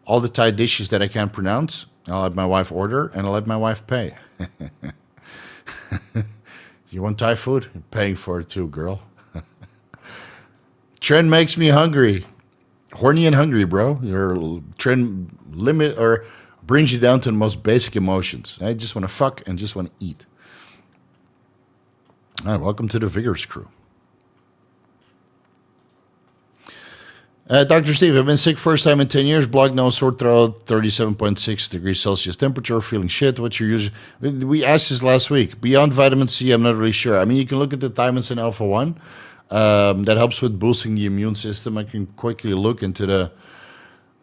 all the Thai dishes that I can't pronounce. I'll let my wife order, and I'll let my wife pay. You want Thai food? You're paying for it too, girl. Trend makes me hungry. Horny and hungry, bro. Your trend limit or brings you down to the most basic emotions. I just want to fuck and just want to eat. All right, welcome to the Vigorous crew. Dr. Steve, I've been sick first time in 10 years. Blocked nose, sore throat, 37.6 degrees Celsius temperature, feeling shit. What's your usual? We asked this last week. Beyond vitamin C, I'm not really sure. I mean, you can look at the Thymosin alpha-1. That helps with boosting the immune system. I can quickly look into the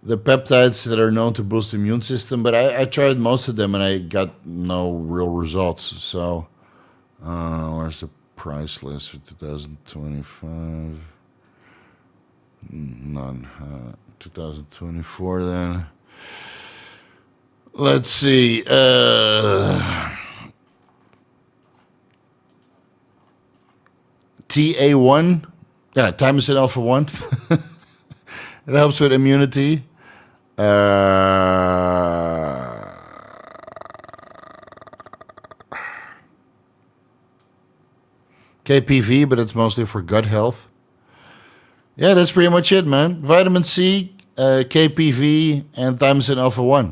peptides that are known to boost the immune system, but I tried most of them and I got no real results. So, where's the price list for 2025? None. 2024 then. Let's see. TA1, yeah, Thymosin alpha-1. It helps with immunity. KPV, but it's mostly for gut health. Yeah, that's pretty much it, man. Vitamin C, KPV, and Thymosin alpha-1.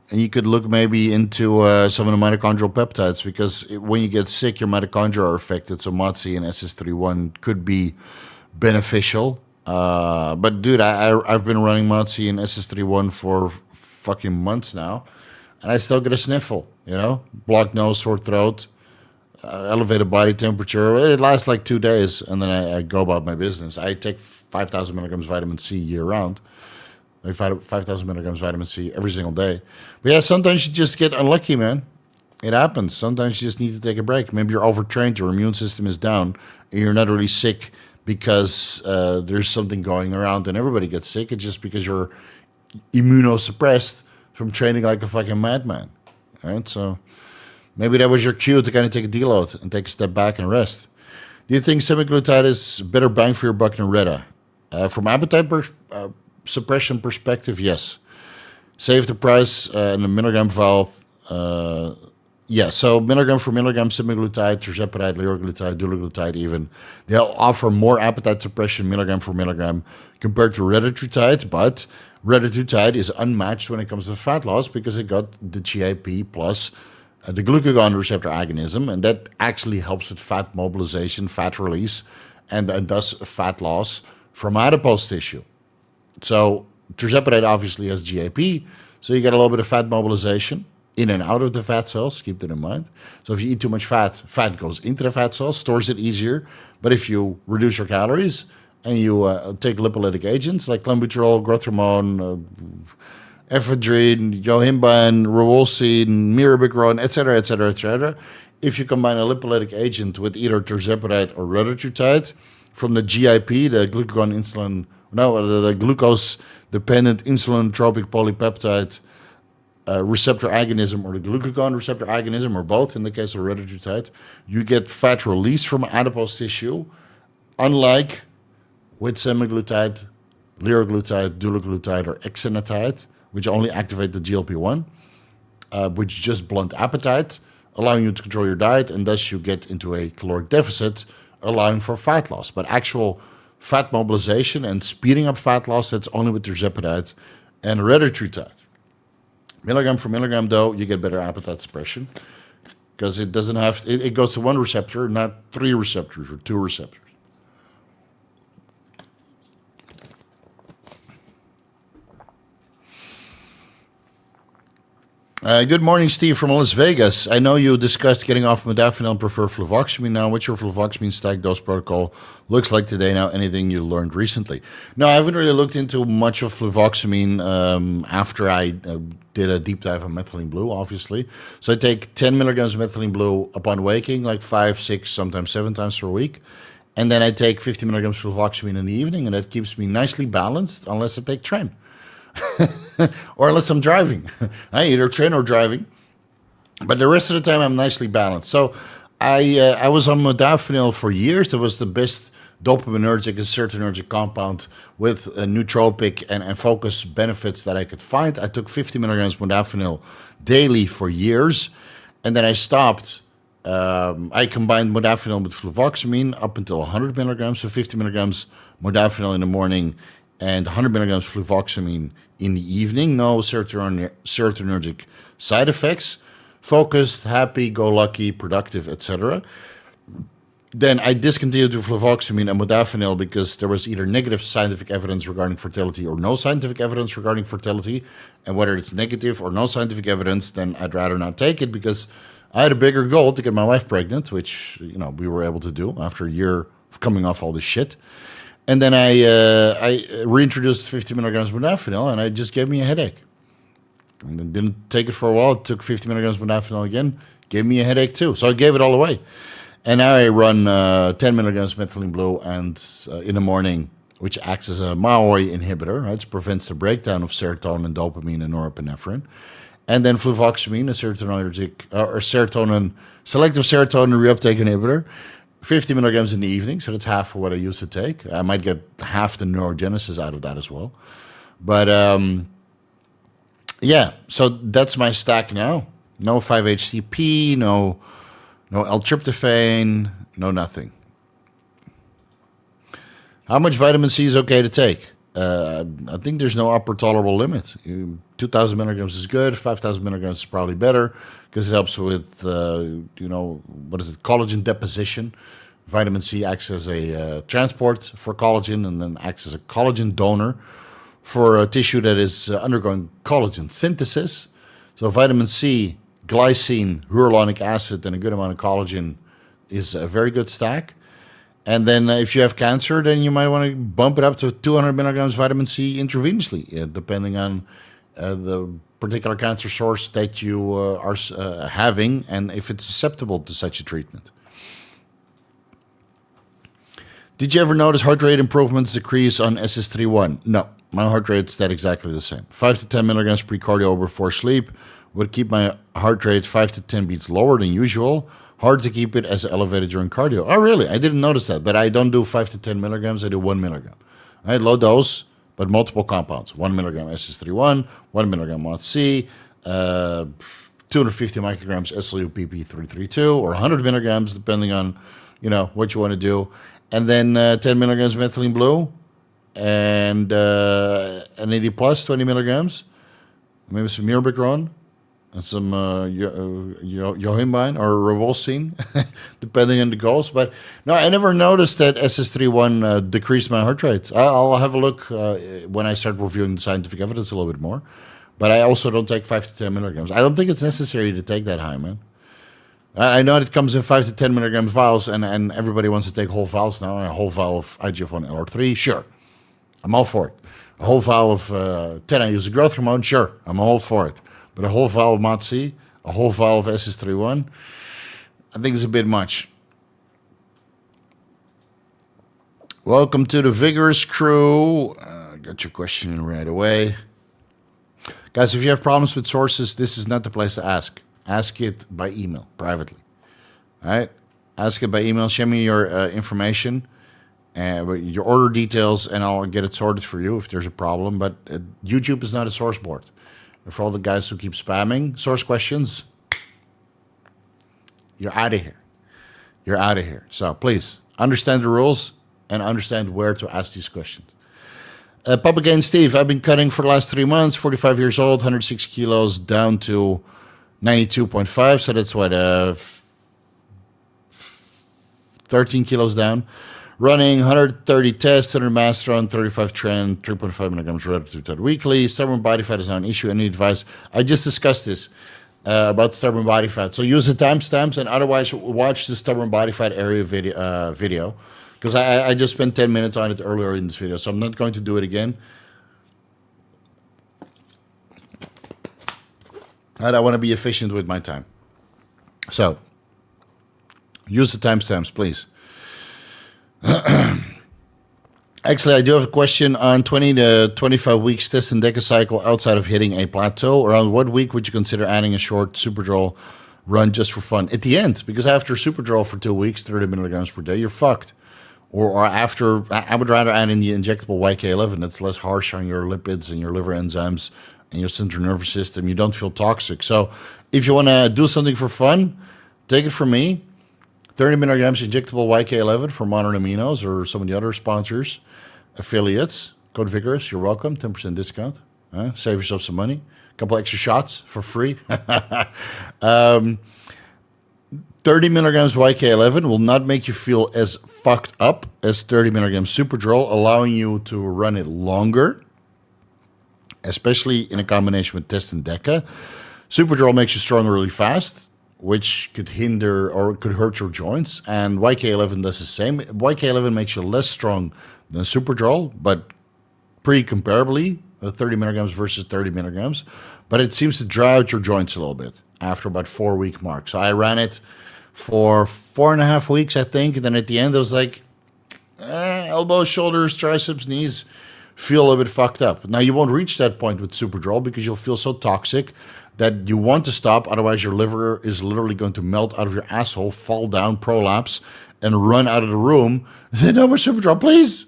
and you could look maybe into some of the mitochondrial peptides, because when you get sick, your mitochondria are affected. So MOTS-c and SS31 could be beneficial. But dude, I've been running MOTS-c and SS31 for fucking months now, and I still get a sniffle. Blocked nose, sore throat, elevated body temperature. It lasts like 2 days, and then I go about my business. I take 5,000 milligrams vitamin C year round. I 5,000 milligrams vitamin C every single day. But yeah, sometimes you just get unlucky, man. It happens. Sometimes you just need to take a break. Maybe you're overtrained, your immune system is down, and you're not really sick because there's something going around, and everybody gets sick. It's just because you're immunosuppressed from training like a fucking madman. All right, so maybe that was your cue to kind of take a deload and take a step back and rest. Do you think semaglutide is better bang for your buck than Reta? From appetite suppression perspective, yes. Save the price and the milligram valve. Yeah, so milligram for milligram semaglutide, tirzepatide, liraglutide, dulaglutide even, they'll offer more appetite suppression milligram for milligram compared to retatrutide, but retatrutide is unmatched when it comes to fat loss because it got the GIP plus the glucagon receptor agonism, and that actually helps with fat mobilization, fat release, and thus fat loss from adipose tissue. So tirzepatide obviously has GIP, so you get a little bit of fat mobilization in and out of the fat cells, keep that in mind. So if you eat too much fat, fat goes into the fat cells, stores it easier. But if you reduce your calories and you take lipolytic agents like clenbuterol, growth hormone, ephedrine, yohimbine, ribosine, mirabigrone, etc., etc., etc., if you combine a lipolytic agent with either tirzepatide or retatrutide from the GIP, the the glucose-dependent insulin-tropic polypeptide receptor agonism, or the glucagon receptor agonism, or both in the case of retatrutide, you get fat release from adipose tissue, unlike with semaglutide, liraglutide, dulaglutide, or exenatide, which only activate the GLP-1, which just blunt appetite, allowing you to control your diet, and thus you get into a caloric deficit, allowing for fat loss. But actual fat mobilization and speeding up fat loss, that's only with tirzepatide and retatrutide. Milligram for milligram, though, you get better appetite suppression because it doesn't have, it goes to one receptor, not 3 receptors or 2 receptors. Good morning, Steve from Las Vegas. I know you discussed getting off modafinil and prefer fluvoxamine now. What's your fluvoxamine stack dose protocol looks like today now? Anything you learned recently? No, I haven't really looked into much of fluvoxamine after I did a deep dive on methylene blue, obviously. So I take 10 milligrams of methylene blue upon waking, like 5, 6, sometimes 7 times per week. And then I take 50 milligrams fluvoxamine in the evening, and that keeps me nicely balanced unless I take Tren. Or unless I'm driving. I either train or driving. But the rest of the time, I'm nicely balanced. So I was on modafinil for years. That was the best dopaminergic and serotonergic compound with nootropic and focus benefits that I could find. I took 50 milligrams modafinil daily for years. And then I stopped. I combined modafinil with fluvoxamine up until 100 milligrams. So 50 milligrams modafinil in the morning and 100 milligrams fluvoxamine in the evening. No serotonergic side effects. Focused, happy, go lucky, productive, etc. Then I discontinued the fluvoxamine and modafinil because there was either negative scientific evidence regarding fertility or no scientific evidence regarding fertility. And whether it's negative or no scientific evidence, then I'd rather not take it because I had a bigger goal to get my wife pregnant, which we were able to do after a year of coming off all this shit. And then I reintroduced 50 milligrams modafinil, and it just gave me a headache. And then didn't take it for a while. It took 50 milligrams modafinil again, gave me a headache too. So I gave it all away. And now I run 10 milligrams methylene blue and in the morning, which acts as a MAOI inhibitor, right? It prevents the breakdown of serotonin, dopamine, and norepinephrine. And then fluvoxamine, a selective serotonin reuptake inhibitor, 50 milligrams in the evening, so that's half of what I used to take. I might get half the neurogenesis out of that as well. But yeah, so that's my stack now. No 5-HTP, no L-tryptophan, no nothing. How much vitamin C is okay to take? I think there's no upper tolerable limit. 2,000 milligrams is good. 5,000 milligrams is probably better because it helps with, collagen deposition. Vitamin C acts as a transport for collagen and then acts as a collagen donor for a tissue that is undergoing collagen synthesis. So vitamin C, glycine, hyaluronic acid, and a good amount of collagen is a very good stack. And then if you have cancer, then you might want to bump it up to 200 milligrams vitamin C intravenously, depending on the particular cancer source that you are having and if it's susceptible to such a treatment. Did you ever notice heart rate improvements decrease on SS31? No, my heart rate stayed exactly the same. 5 to 10 milligrams pre-cardio before sleep would keep my heart rate 5 to 10 beats lower than usual. Hard to keep it as elevated during cardio. Oh, really? I didn't notice that. But I don't do 5 to 10 milligrams. I do 1 milligram. I had low dose, but multiple compounds. 1 milligram SS31, 1 milligram MOTS-c, 250 micrograms SLUPP332, or 100 milligrams, depending on, what you want to do. And then 10 milligrams methylene blue, and an 80 plus, 20 milligrams. Maybe some mirabegron. And some yohimbine or ribosine, depending on the goals. But no, I never noticed that SS31 decreased my heart rate. I'll have a look when I start reviewing the scientific evidence a little bit more. But I also don't take 5 to 10 milligrams. I don't think it's necessary to take that high, man. I know it comes in 5 to 10 milligrams vials, and everybody wants to take whole vials now. A whole vial of IGF-1 LR3, sure. I'm all for it. A whole vial of 10 IUs of growth hormone, sure. I'm all for it. But a whole vial of MOTS-c, a whole vial of SS31, I think it's a bit much. Welcome to the Vigorous crew. Got your question in right away. Guys, if you have problems with sources, this is not the place to ask. Ask it by email, privately. All right? Ask it by email. Send me your information, your order details, and I'll get it sorted for you if there's a problem. But YouTube is not a source board. For all the guys who keep spamming source questions, you're out of here. You're out of here. So please, understand the rules and understand where to ask these questions. Pub again, Steve. I've been cutting for the last 3 months, 45 years old, 106 kilos down to 92.5. So that's what, 13 kilos down. Running 130 tests, 100 Mastron, 35 Trend, 3.5 milligrams Reta weekly. Stubborn body fat is not an issue. Any advice? I just discussed this about stubborn body fat. So use the timestamps and otherwise watch the stubborn body fat area video because I just spent 10 minutes on it earlier in this video. So I'm not going to do it again. And I want to be efficient with my time. So use the timestamps, please. Actually, I do have a question on 20 to 25 weeks test and DECA cycle outside of hitting a plateau. Around what week would you consider adding a short Superdrol run just for fun? At the end, because after Superdrol for 2 weeks, 30 milligrams per day, you're fucked. Or after, I would rather add in the injectable YK-11 that's less harsh on your lipids and your liver enzymes and your central nervous system. You don't feel toxic. So if you want to do something for fun, take it from me. 30 milligrams injectable YK-11 for Modern Aminos or some of the other sponsors, affiliates. Code Vigorous, you're welcome. 10% discount. Save yourself some money. A couple extra shots for free. 30 milligrams YK-11 will not make you feel as fucked up as 30 milligrams Superdrol, allowing you to run it longer, especially in a combination with test and DECA. Superdrol makes you stronger really fast, which could hinder or could hurt your joints. And YK-11 does the same. YK-11 makes you less strong than Superdrol, but pretty comparably, 30 milligrams versus 30 milligrams. But it seems to dry out your joints a little bit after about 4-week mark. So I ran it for 4.5 weeks, I think. And then at the end, I was like, elbows, shoulders, triceps, knees feel a little bit fucked up. Now, you won't reach that point with Superdrol because you'll feel so toxic that you want to stop, otherwise your liver is literally going to melt out of your asshole, fall down, prolapse, and run out of the room. I said, no more Superdrol, please.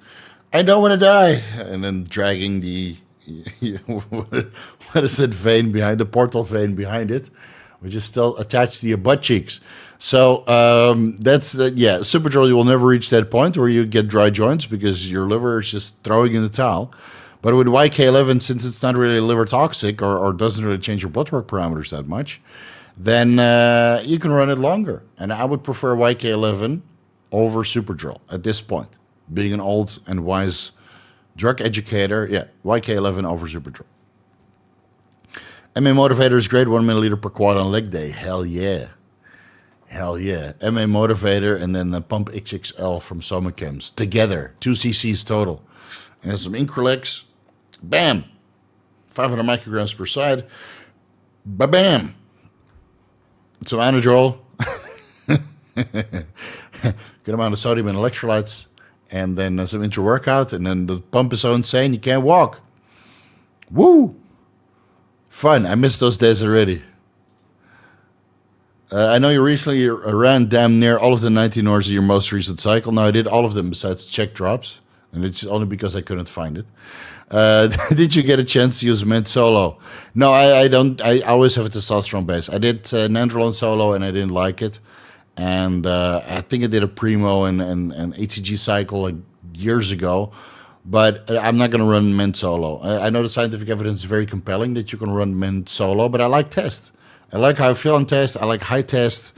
I don't want to die. And then dragging the, what is that vein behind, the portal vein behind it, which is still attached to your butt cheeks. So that's yeah. Superdrol, you will never reach that point where you get dry joints because your liver is just throwing in the towel. But with YK-11, since it's not really liver toxic or doesn't really change your blood work parameters that much, then you can run it longer. And I would prefer YK-11 over Superdrol at this point. Being an old and wise drug educator, yeah, YK-11 over Superdrol. MA Motivator is great, 1 milliliter per quad on leg day. Hell yeah. Hell yeah. MA Motivator and then the Pump XXL from Somachems. Together, 2 cc's total. And then some Increlex. Bam. 500 micrograms per side. Ba-bam. Some Anadrol. Good amount of sodium and electrolytes. And then some intra-workout. And then the pump is so insane you can't walk. Woo! Fun. I miss those days already. I know you recently ran damn near all of the 19 hours of your most recent cycle. No, I did all of them besides check drops. And it's only because I couldn't find it. Did you get a chance to use Mint Solo? No, I don't. I always have a testosterone base. I did Nandrolone Solo and I didn't like it. And I think I did a Primo and HCG cycle like years ago. But I'm not going to run Mint Solo. I know the scientific evidence is very compelling that you can run Mint Solo, but I like test. I like how I feel on test. I like high test.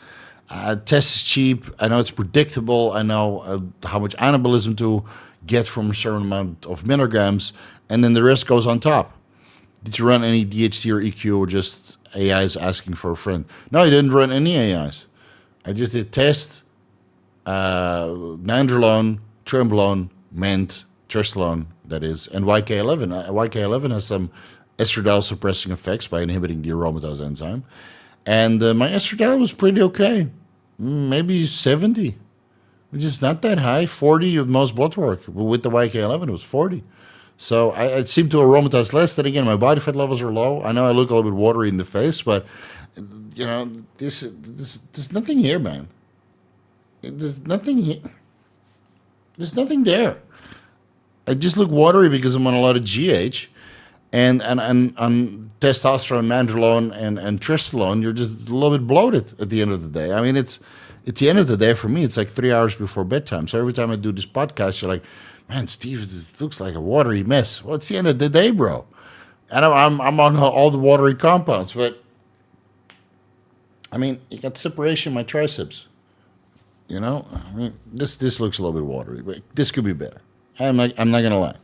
Test is cheap. I know it's predictable. I know how much anabolism to get from a certain amount of milligrams, and then the rest goes on top. Did you run any DHT or EQ or just AIs asking for a friend? No, I didn't run any AIs. I just did test, Nandrolone, Trenbolone, Mint, Tristelone, that is, and YK-11. YK-11 has some estradiol suppressing effects by inhibiting the aromatase enzyme. And my estradiol was pretty okay. Maybe 70, which is not that high. 40 with most blood work. With the YK-11, it was 40. So I seem to aromatize less. Then again, my body fat levels are low. I know I look a little bit watery in the face, but, you know, there's nothing here, man. There's nothing here. There's nothing there. I just look watery because I'm on a lot of GH. And on testosterone, nandrolone, and tristelone, you're just a little bit bloated at the end of the day. I mean, it's the end of the day for me. It's like 3 hours before bedtime. So every time I do this podcast, you're like, man, Steve, this looks like a watery mess. Well, it's the end of the day, bro. And I'm on all the watery compounds. But, I mean, you got separation in my triceps. You know? I mean, this looks a little bit watery. But this could be better. I'm not going to lie.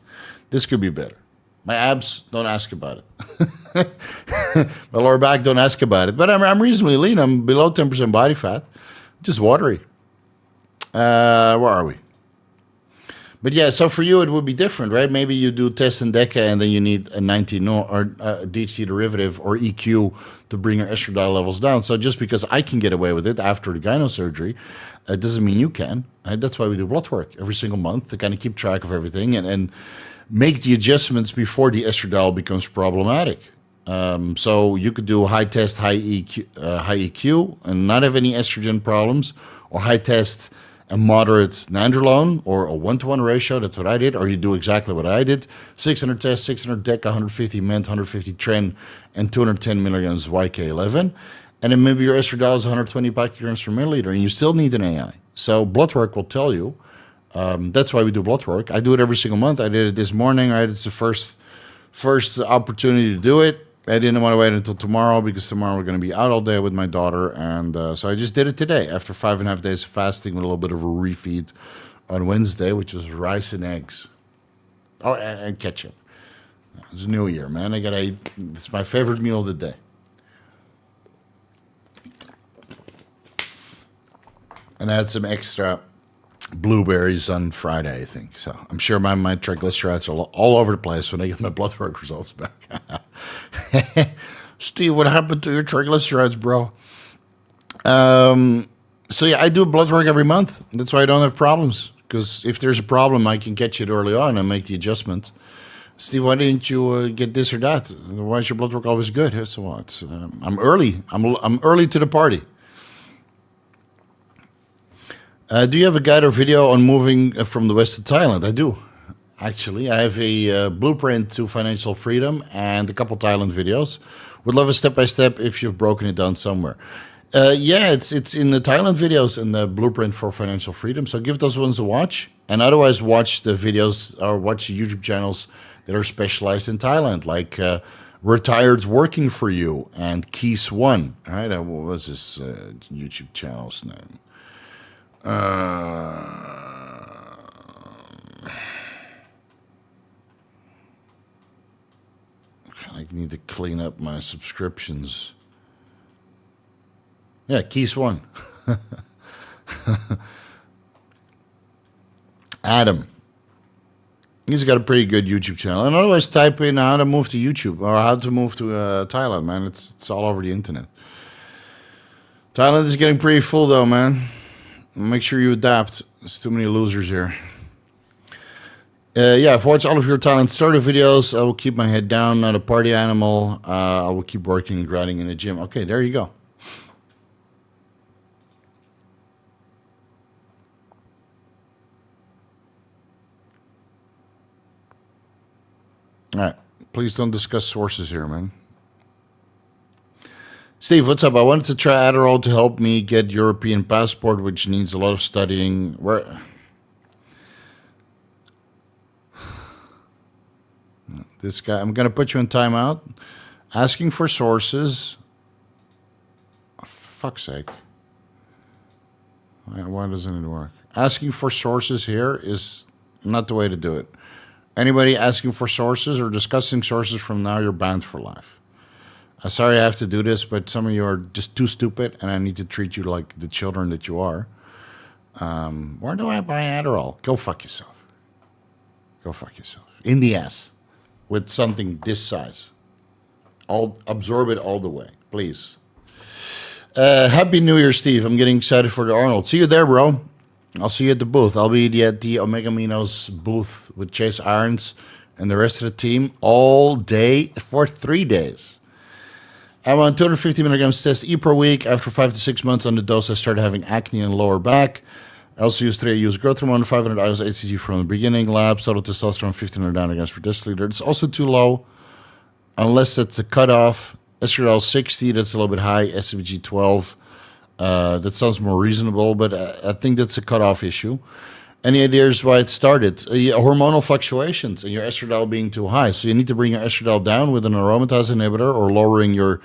This could be better. My abs, don't ask about it. My lower back, don't ask about it. But I'm reasonably lean. I'm below 10% body fat. Just watery. Where are we? But yeah, so for you, it would be different, right? Maybe you do test and DECA and then you need a 19 or DHT derivative or EQ to bring your estradiol levels down. So just because I can get away with it after the gyno surgery, it doesn't mean you can. Right? That's why we do blood work every single month to kind of keep track of everything and make the adjustments before the estradiol becomes problematic. So you could do high test, high EQ, and not have any estrogen problems, or high test and moderate nandrolone, or a 1-to-1 ratio. That's what I did. Or you do exactly what I did: 600 test, 600 DECA, 150 Ment, 150 Tren, and 210 milligrams YK-11. And then maybe your estradiol is 120 picograms per milliliter, and you still need an AI. So blood work will tell you. That's why we do blood work. I do it every single month. I did it this morning. Right, it's the first opportunity to do it. I didn't want to wait until tomorrow because tomorrow we're going to be out all day with my daughter, and so I just did it today after 5.5 days of fasting with a little bit of a refeed on Wednesday, which was rice and eggs. Oh, and ketchup. It's New Year, man. I gotta eat. It's my favorite meal of the day. And I had some extra blueberries on Friday, I think. So I'm sure my triglycerides are all over the place when I get my blood work results back. Steve, what happened to your triglycerides, bro? So yeah, I do blood work every month. That's why I don't have problems. Because if there's a problem, I can catch it early on and make the adjustment. Steve, why didn't you get this or that? Why is your blood work always good? So what? I'm early. I'm early to the party. Do you have a guide or video on moving from the West to Thailand? I do, actually. I have a blueprint to financial freedom and a couple Thailand videos. Would love a step-by-step if you've broken it down somewhere. Yeah, it's in the Thailand videos and the Blueprint for Financial Freedom. So give those ones a watch, and otherwise watch the videos or watch the YouTube channels that are specialized in Thailand, like Retired Working for You and Keys One. All right, what was this YouTube channel's name? I need to clean up my subscriptions. Yeah, Keys One. Adam. He's got a pretty good YouTube channel. And otherwise type in how to move to YouTube or how to move to Thailand, man. It's all over the internet. Thailand is getting pretty full though, man. Make sure you adapt. There's too many losers here. Yeah, I've watched all of your Thailand starter videos. I will keep my head down, not a party animal. I will keep working and grinding in the gym. Okay, there you go. All right. Please don't discuss sources here, man. Steve, what's up? I wanted to try Adderall to help me get European passport, which needs a lot of studying. Where? This guy, I'm going to put you in timeout. Asking for sources. Oh, for fuck's sake. Why doesn't it work? Asking for sources here is not the way to do it. Anybody asking for sources or discussing sources from now, you're banned for life. I'm sorry I have to do this, but some of you are just too stupid, and I need to treat you like the children that you are. Where do I buy Adderall? Go fuck yourself. Go fuck yourself. In the ass. With something this size. Absorb it all the way, please. Happy New Year, Steve. I'm getting excited for the Arnold. See you there, bro. I'll see you at the booth. I'll be at the Omega Minos booth with Chase Irons and the rest of the team all day for 3 days. I'm on 250 milligrams test E per week. After 5 to 6 months on the dose, I started having acne and lower back. I also used 3 use growth hormone, 500 IUs HCG from the beginning. Labs, total testosterone 1500 nanograms per deciliter. It's also too low, unless that's the cutoff. Estradiol 60, that's a little bit high. SHBG 12. That sounds more reasonable, but I think that's a cutoff issue. Any ideas why it started? Hormonal fluctuations and your estradiol being too high. So you need to bring your estradiol down with an aromatase inhibitor or lowering your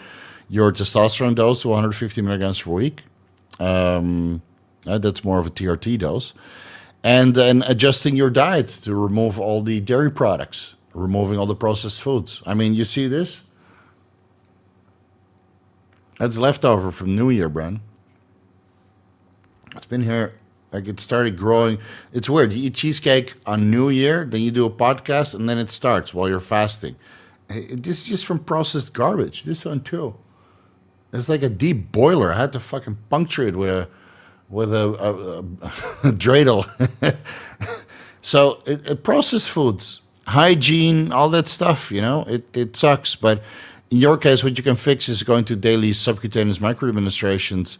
testosterone dose to 150 milligrams per week. That's more of a TRT dose. And adjusting your diet to remove all the dairy products, removing all the processed foods. I mean, you see this? That's leftover from New Year, Bran. It's been here, like it started growing. It's weird. You eat cheesecake on New Year, then you do a podcast, and then it starts while you're fasting. This is just from processed garbage. This one too. It's like a deep boiler. I had to fucking puncture it with a dreidel. So processed foods, hygiene, all that stuff, it sucks. But in your case, what you can fix is going to daily subcutaneous microadministrations.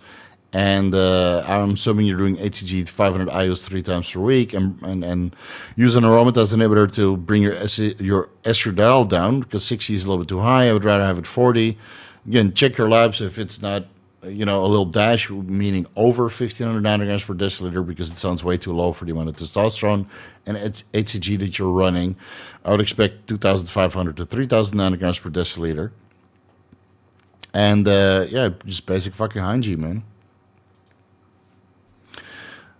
And I'm assuming you're doing HCG 500 IUs 3 times per week and use an aromatase inhibitor to bring your estradiol down because 60 is a little bit too high. I would rather have it 40. Again, check your labs if it's not, a little dash, meaning over 1500 nanograms per deciliter because it sounds way too low for the amount of testosterone and it's HCG that you're running. I would expect 2,500 to 3,000 nanograms per deciliter. And, just basic fucking hygiene, man.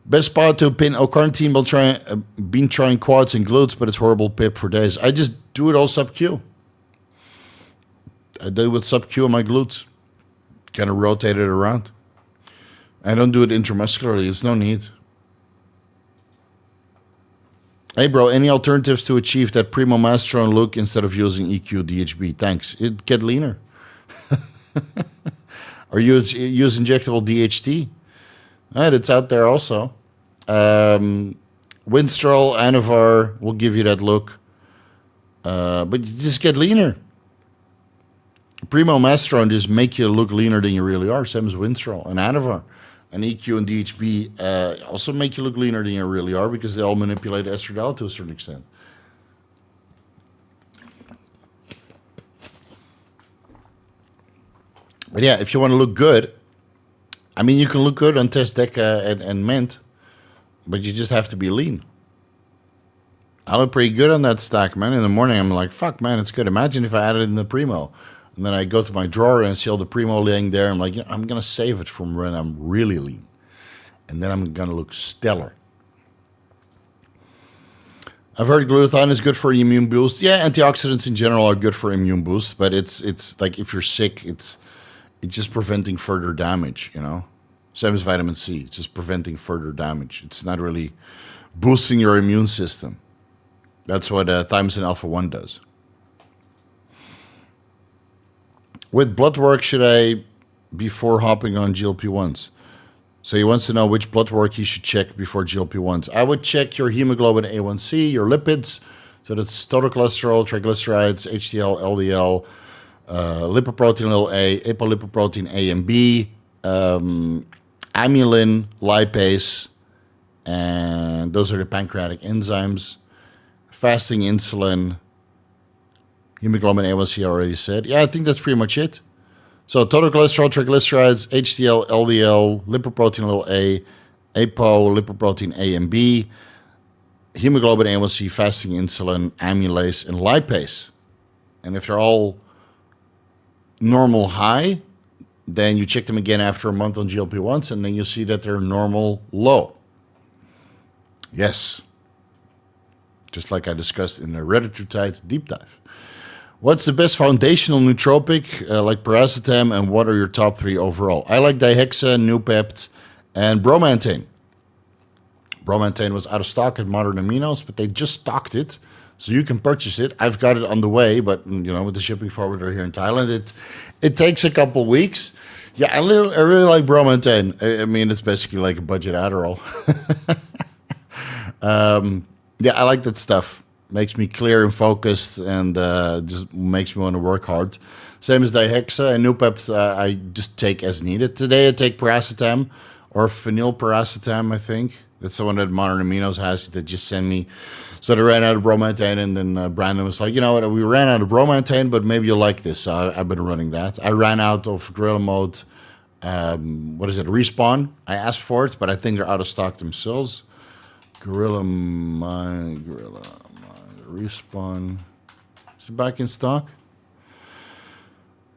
Best spot to pin L-carnitine while been trying quads and glutes, but it's horrible pip for days. I just do it all sub-Q. I do it with sub-Q on my glutes. Kind of rotate it around. I don't do it intramuscularly. It's no need. Hey, bro, any alternatives to achieve that Primo Masterone look instead of using EQ DHB? Thanks. It get leaner. Or use injectable DHT. Right, it's out there also. Winstrol, Anavar will give you that look. But you just get leaner. Primo Masterone just make you look leaner than you really are. Same as Winstrol and Anavar. And EQ and DHB also make you look leaner than you really are because they all manipulate estradiol to a certain extent. But yeah, if you want to look good, I mean, you can look good on Test Deca and Mint, but you just have to be lean. I look pretty good on that stack, man. In the morning, I'm like, fuck, man, it's good. Imagine if I added in the Primo. And then I go to my drawer and see all the Primo laying there. I'm like, I'm going to save it from when I'm really lean. And then I'm going to look stellar. I've heard glutathione is good for immune boost. Yeah, antioxidants in general are good for immune boost, but it's like if you're sick, it's just preventing further damage, you know? Same as vitamin C. It's just preventing further damage. It's not really boosting your immune system. That's what thymosin alpha-1 does. With blood work, should I before hopping on GLP-1s? So he wants to know which blood work he should check before GLP-1s. I would check your hemoglobin A1C, your lipids. So that's total cholesterol, triglycerides, HDL, LDL, lipoprotein A, apolipoprotein A and B, amylin, lipase, and those are the pancreatic enzymes. Fasting insulin, hemoglobin A1C I already said. Yeah, I think that's pretty much it. So total cholesterol, triglycerides, HDL, LDL, lipoprotein A, apo, lipoprotein A and B, hemoglobin A1C, fasting insulin, amylase, and lipase. And if they're all normal high, then you check them again after a month on GLP-1s, and then you'll see that they're normal low. Yes. Just like I discussed in the Retatrutide deep dive. What's the best foundational nootropic, like paracetam, and what are your top 3 overall? I like DHEA, Noopept, and Bromantane. Bromantane was out of stock at Modern Aminos, but they just stocked it, so you can purchase it. I've got it on the way, but you know, with the shipping forwarder here in Thailand, it takes a couple weeks. Yeah, I really like Bromantane. I mean, it's basically like a budget Adderall. Yeah, I like that stuff. Makes me clear and focused, and just makes me want to work hard. Same as DHEA and Noopept, I just take as needed. Today I take paracetam, or phenylparacetam, I think. That's the one that Modern Aminos has that just sent me. So they ran out of Bromantane, and then Brandon was like, you know what, we ran out of Bromantane, but maybe you'll like this. So I've been running that. I ran out of Gorilla Mode, Respawn. I asked for it, but I think they're out of stock themselves. Gorilla Respawn. Is it back in stock?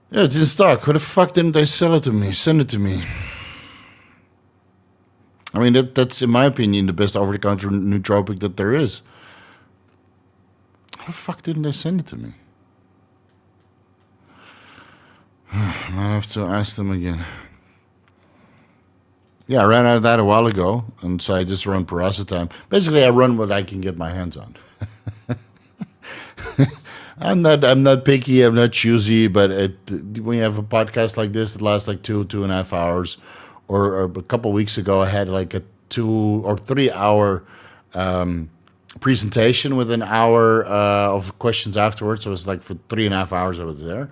Yeah, it's in stock. Why the fuck didn't they sell it to me? Send it to me. I mean, that's, in my opinion, the best over-the-counter nootropic that there is. How the fuck didn't they send it to me? I have to ask them again. Yeah, I ran out of that a while ago, and so I just run paracetam. Basically, I run what I can get my hands on. I'm not picky, I'm not choosy, but when you have a podcast like this that lasts like 2.5 hours, or a couple weeks ago, I had like a 2 or 3 hour presentation with an hour of questions afterwards. So it was like for 3.5 hours I was there.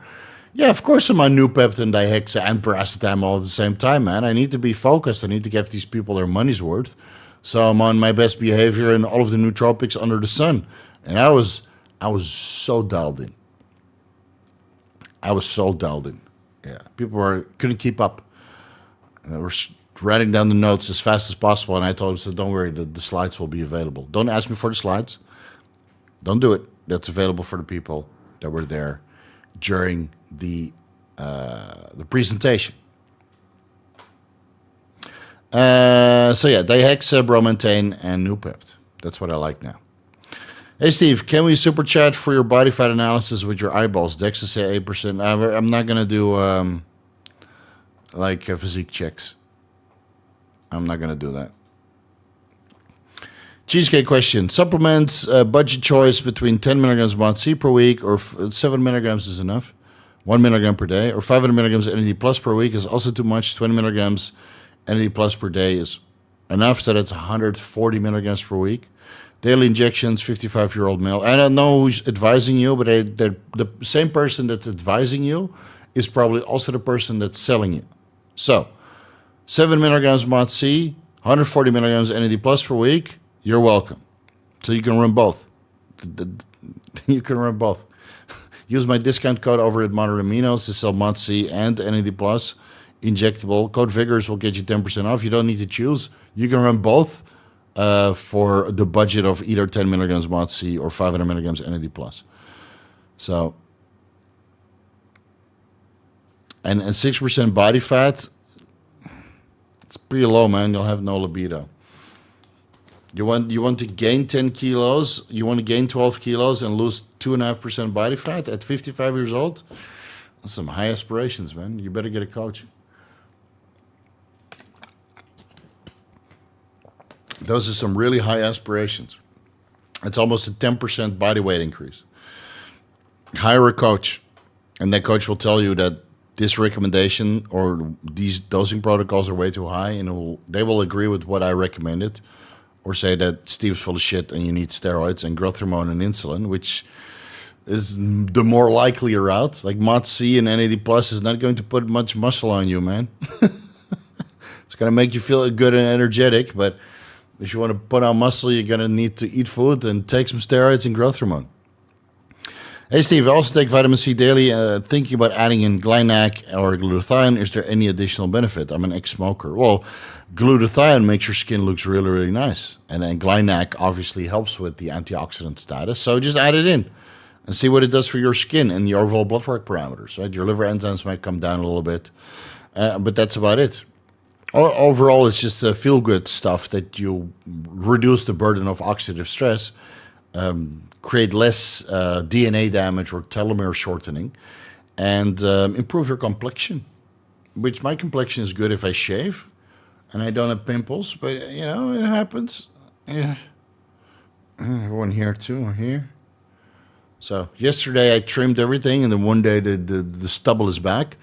Yeah, of course I'm on Noopept and DHEA and paracetam all at the same time, man. I need to be focused. I need to give these people their money's worth. So I'm on my best behavior and all of the nootropics under the sun. And I was so dialed in. Yeah, people couldn't keep up. They were writing down the notes as fast as possible, and I told them, so don't worry, the slides will be available. Don't ask me for the slides. Don't do it. That's available for the people that were there during the presentation. So yeah, DHEA, Bromantane, and Noopept. That's what I like now. Hey Steve, can we super chat for your body fat analysis with your eyeballs? DEXA say 8%. I'm not gonna do physique checks. I'm not gonna do that. Cheesecake question: supplements, budget choice between 10 milligrams MOTS-c per week, or 7 milligrams is enough. 1 milligram per day, or 500 milligrams NAD plus per week is also too much. 20 milligrams NAD plus per day is enough, so that's 140 milligrams per week. Daily injections, 55-year-old male. I don't know who's advising you, but the same person that's advising you is probably also the person that's selling you. So, 7 milligrams MOTS-c, 140 milligrams NAD plus per week, you're welcome. So you can run both. You can run both. Use my discount code over at Modern Aminos to sell MOTS-c and NAD plus injectable. Code Vigorous will get you 10% off. You don't need to choose. You can run both for the budget of either 10 milligrams MOTS-c or 500 milligrams NAD+. So, and 6% body fat, it's pretty low, man. You'll have no libido. You want to gain 10 kilos, you want to gain 12 kilos and lose 2.5% body fat at 55 years old? That's some high aspirations, man. You better get a coach. Those are some really high aspirations. It's almost a 10% body weight increase. Hire a coach, and that coach will tell you that this recommendation or these dosing protocols are way too high, and they will agree with what I recommended, or say that Steve's full of shit and you need steroids and growth hormone and insulin, which is the more likely route. Like MOTS-c and NAD+ is not going to put much muscle on you, man. It's going to make you feel good and energetic, but if you want to put on muscle, you're going to need to eat food and take some steroids and growth hormone. Hey, Steve, I also take vitamin C daily. Thinking about adding in GlyNAC or glutathione. Is there any additional benefit? I'm an ex-smoker. Well, glutathione makes your skin looks really, really nice. And then GlyNAC obviously helps with the antioxidant status. So just add it in and see what it does for your skin and your overall blood work parameters. Right? Your liver enzymes might come down a little bit, but that's about it. Overall, it's just feel-good stuff that you reduce the burden of oxidative stress, create less DNA damage or telomere shortening, and improve your complexion, which my complexion is good if I shave and I don't have pimples, but, you know, it happens. Yeah. One here, too, here. So yesterday I trimmed everything, and then one day the stubble is back,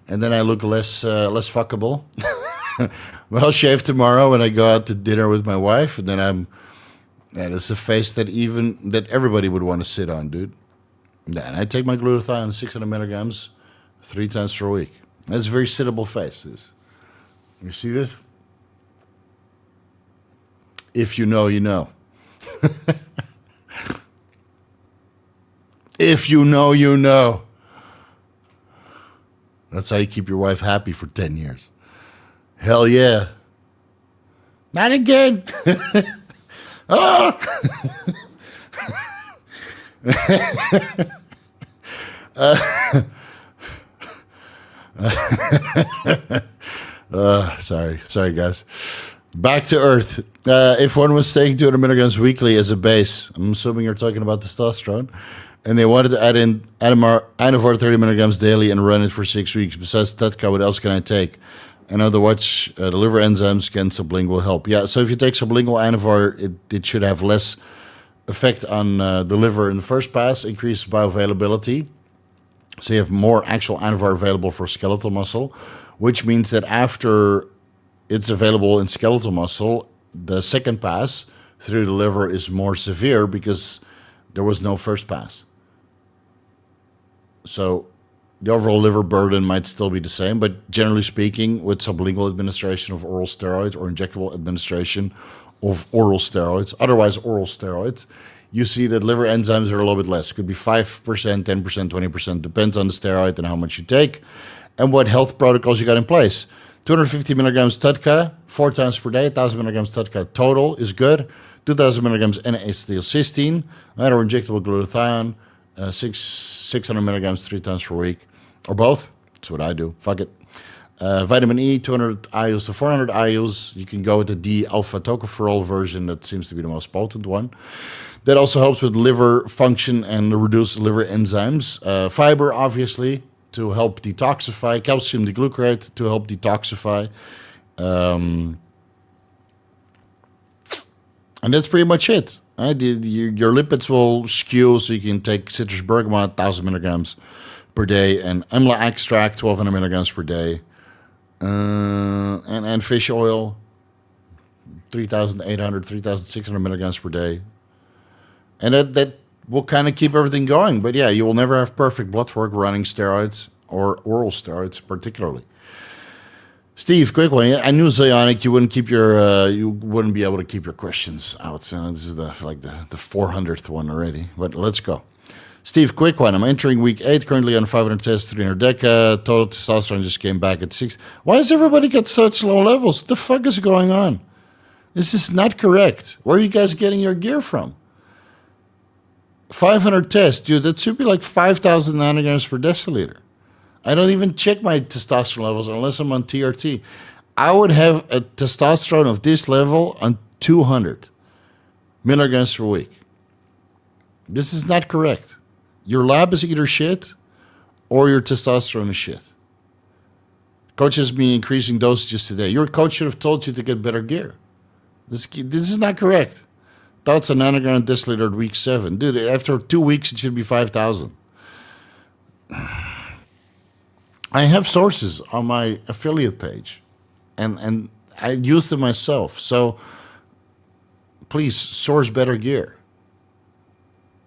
and then I look less fuckable. But I'll shave tomorrow when I go out to dinner with my wife, and then that is a face that everybody would want to sit on, dude. And I take my glutathione 600 milligrams 3 times per week. That's a very sittable face. You see this? If you know, you know. If you know, you know. That's how you keep your wife happy for 10 years. Hell yeah. Not again. Oh. Sorry, guys. Back to earth. If one was taking 200 milligrams weekly as a base, I'm assuming you're talking about testosterone, and they wanted to add in Anavar 30 milligrams daily and run it for 6 weeks. Besides TUDCA, what else can I take? I know the liver enzymes can sublingual help. Yeah, so if you take sublingual Anavar, it should have less effect on the liver in the first pass, increases bioavailability. So you have more actual Anavar available for skeletal muscle, which means that after it's available in skeletal muscle, the second pass through the liver is more severe because there was no first pass. So the overall liver burden might still be the same, but generally speaking, with sublingual administration of oral steroids or injectable administration of oral steroids, otherwise oral steroids, you see that liver enzymes are a little bit less. It could be 5%, 10%, 20%, depends on the steroid and how much you take and what health protocols you got in place. 250 milligrams TUDCA, 4 times per day, 1,000 milligrams TUDCA total is good. 2,000 milligrams N-acetylcysteine, or injectable glutathione, 600 milligrams 3 times per week, or both. That's what I do. Fuck it. Vitamin E, 200 IUs to 400 IUs. You can go with the D-alpha tocopherol version. That seems to be the most potent one. That also helps with liver function and reduce liver enzymes. Fiber, obviously, to help detoxify. Calcium diglucarate to help detoxify. And that's pretty much it. Right? Your lipids will skew, so you can take citrus bergamot, 1,000 milligrams per day, and amla extract, 1,200 milligrams per day, and fish oil, 3,800, 3,600 milligrams per day. And that will kind of keep everything going. But yeah, you will never have perfect blood work running steroids or oral steroids particularly. Steve, quick one. I knew Zionic, you wouldn't be able to keep your questions out. So this is the 400th one already. But let's go. Steve, quick one. I'm entering week 8, currently on 500 tests, 300 deca. Total testosterone just came back at 6. Why has everybody got such low levels? What the fuck is going on? This is not correct. Where are you guys getting your gear from? 500 tests, dude, that should be like 5,000 nanograms per deciliter. I don't even check my testosterone levels unless I'm on TRT. I would have a testosterone of this level on 200 milligrams per week. This is not correct. Your lab is either shit or your testosterone is shit. Coach has been increasing dosages today. Your coach should have told you to get better gear. This is not correct. Thoughts on nanogram deciliter at week 7. Dude, after 2 weeks, it should be 5,000. I have sources on my affiliate page, and I use them myself. So please source better gear.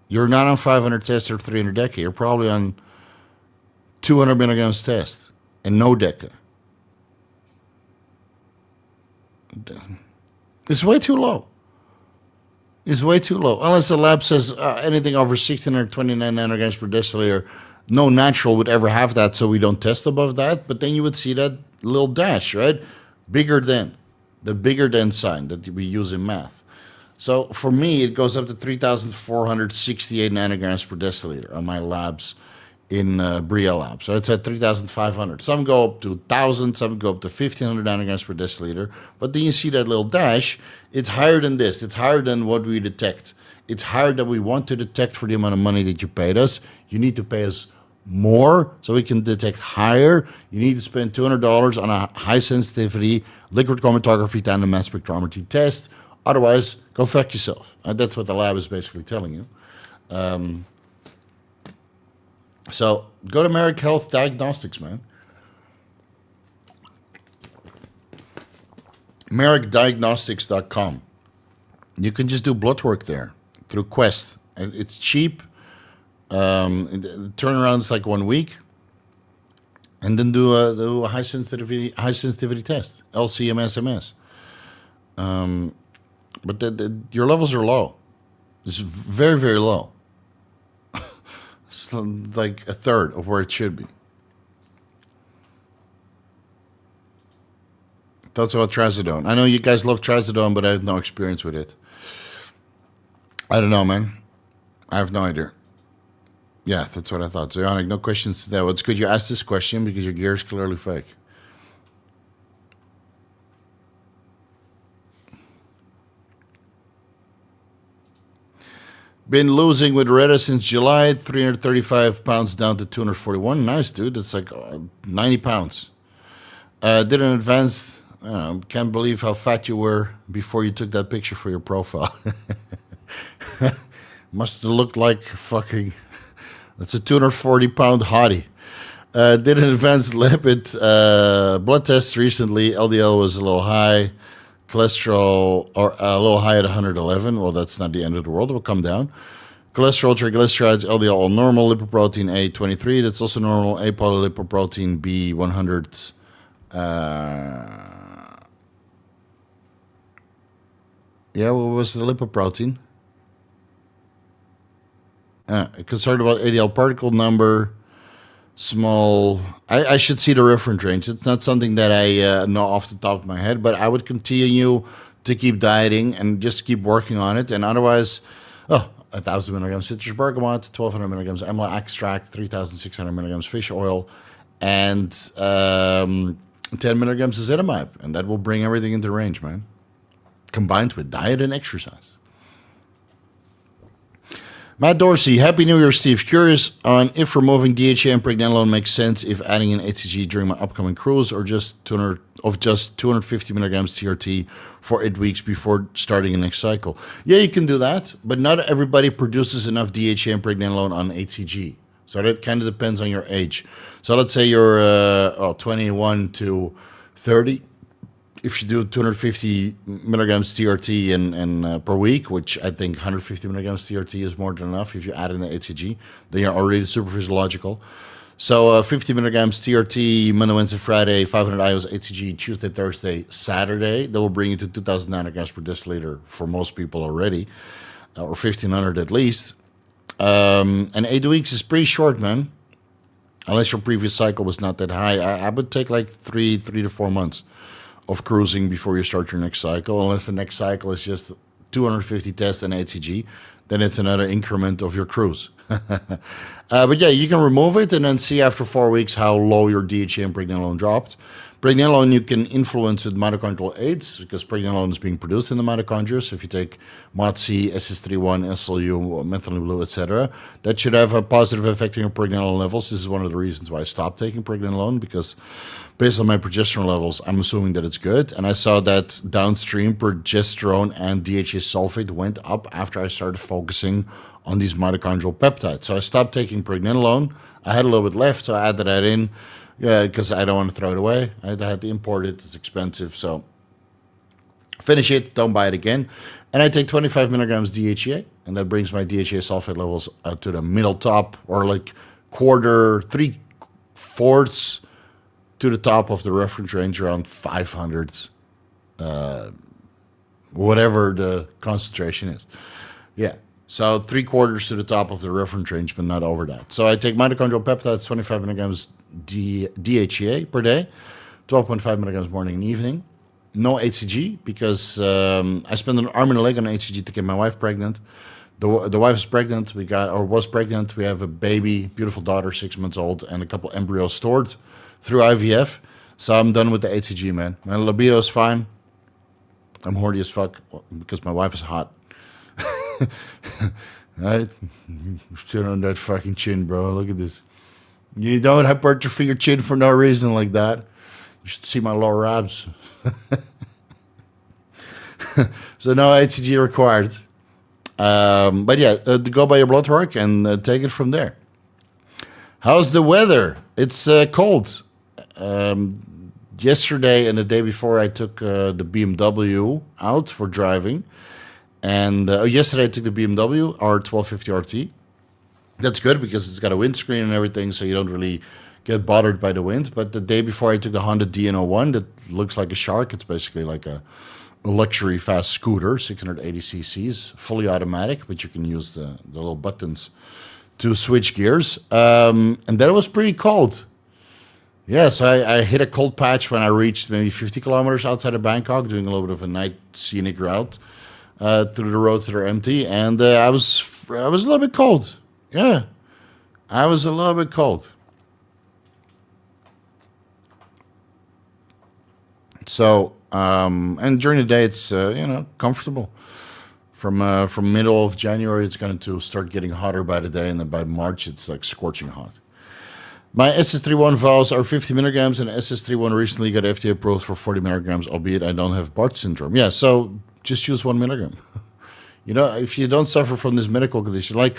You're not on 500 tests or 300 deca. You're probably on 200 milligrams test and no deca. It's way too low. It's way too low. Unless the lab says anything over 1,629 nanograms per deciliter, no natural would ever have that, so we don't test above that. But then you would see that little dash, right? Bigger than. The bigger than sign that we use in math. So for me, it goes up to 3,468 nanograms per deciliter on my labs in Bria Lab. So it's at 3,500. Some go up to 1,000, some go up to 1,500 nanograms per deciliter. But then you see that little dash. It's higher than this. It's higher than what we detect. It's higher than we want to detect for the amount of money that you paid us. You need to pay us more so we can detect higher. You need to spend $200 on a high sensitivity liquid chromatography tandem mass spectrometry test. Otherwise, go fuck yourself. That's what the lab is basically telling you. So go to Merrick Health Diagnostics, man. MerrickDiagnostics.com. You can just do blood work there through Quest. And it's cheap. The turnaround's like 1 week. And then do a high sensitivity test, LCMS-MS. But your levels are low. It's very, very low. It's like a third of where it should be. That's about trazodone. I know you guys love trazodone, but I have no experience with it. I don't know, man. I have no idea. Yeah, that's what I thought. So, Yannick, no questions today. Well, it's good you asked this question because your gear is clearly fake. Been losing with Reta since July, 335 pounds down to 241. Nice, dude. That's like 90 pounds. Did an advance. Can't believe how fat you were before you took that picture for your profile. Must have looked like fucking... That's a 240-pound hottie. Did an advanced lipid blood test recently. LDL was a little high. Cholesterol or a little high at 111. Well, that's not the end of the world. It will come down. Cholesterol, triglycerides, LDL all normal. Lipoprotein A 23. That's also normal. Apolipoprotein B 100. Yeah, what was the lipoprotein? Concerned about ADL particle number. Small. I should see the reference range. It's not something that I know off the top of my head, but I would continue to keep dieting and just keep working on it. And otherwise, 1,000 milligrams citrus bergamot, 1,200 milligrams amla extract, 3,600 milligrams fish oil, and 10 milligrams ezetimibe. And that will bring everything into range, man. Combined with diet and exercise. Matt Dorsey, Happy New Year, Steve. Curious on if removing DHEA and pregnenolone makes sense if adding an HCG during my upcoming cruise or just 250 milligrams TRT for 8 weeks before starting the next cycle. Yeah, you can do that, but not everybody produces enough DHEA and pregnenolone on HCG. So that kind of depends on your age. So let's say you're 21 to 30. If you do 250 milligrams TRT and per week, which I think 150 milligrams TRT is more than enough if you add in the HCG, then you're already super physiological. So 50 milligrams TRT Monday, Wednesday, Friday, 500 IOs HCG Tuesday, Thursday, Saturday. That will bring you to 2,000 nanograms per deciliter for most people already, or 1,500 at least. And 8 weeks is pretty short, man. Unless your previous cycle was not that high. I would take like 3 to 4 months of cruising before you start your next cycle. Unless the next cycle is just 250 tests and HCG, then it's another increment of your cruise. But yeah, you can remove it and then see after 4 weeks how low your DHEA and pregnenolone dropped. Pregnenolone you can influence with mitochondrial aids because pregnenolone is being produced in the mitochondria. So if you take MOTS-c, SS31, SLU, methylene blue, etc., that should have a positive effect on your pregnenolone levels. This is one of the reasons why I stopped taking pregnenolone, because based on my progesterone levels, I'm assuming that it's good. And I saw that downstream progesterone and DHEA sulfate went up after I started focusing on these mitochondrial peptides. So I stopped taking pregnenolone. I had a little bit left, so I added that in. Yeah, because I don't want to throw it away. I had to import it. It's expensive. So finish it. Don't buy it again. And I take 25 milligrams DHEA. And that brings my DHEA sulfate levels to the middle top, or like quarter, 3/4 to the top of the reference range, around 500, whatever the concentration is. Yeah. So 3/4 to the top of the reference range, but not over that. So I take mitochondrial peptides, 25 milligrams DHEA per day, 12.5 milligrams morning and evening. No HCG because I spent an arm and a leg on HCG to get my wife pregnant. The wife is pregnant. Was pregnant. We have a baby, beautiful daughter, 6 months old, and a couple embryos stored through IVF. So I'm done with the HCG, man. My libido is fine. I'm horny as fuck because my wife is hot. Right? Sit on that fucking chin, bro. Look at this. You don't hypertrophy your chin for no reason like that. You should see my lower abs. So no HCG required. But yeah, go by your blood work and take it from there. How's the weather? It's cold. Yesterday and the day before, I took the BMW out for driving. And yesterday I took the BMW R1250 RT. That's good because it's got a windscreen and everything, so you don't really get bothered by the wind. But the day before I took the Honda DN01 that looks like a shark. It's basically like a luxury fast scooter, 680 cc's, fully automatic, but you can use the little buttons to switch gears. And that was pretty cold. Yeah, so I hit a cold patch when I reached maybe 50 kilometers outside of Bangkok, doing a little bit of a night scenic route through the roads that are empty, and I was a little bit cold. Yeah, I was a little bit cold. So, and during the day, it's comfortable. From middle of January, it's going to start getting hotter by the day, and then by March, it's like scorching hot. My SS31 vials are 50 milligrams, and SS31 recently got FDA approved for 40 milligrams, albeit I don't have Barth syndrome. Yeah, so just use 1 milligram. If you don't suffer from this medical condition, like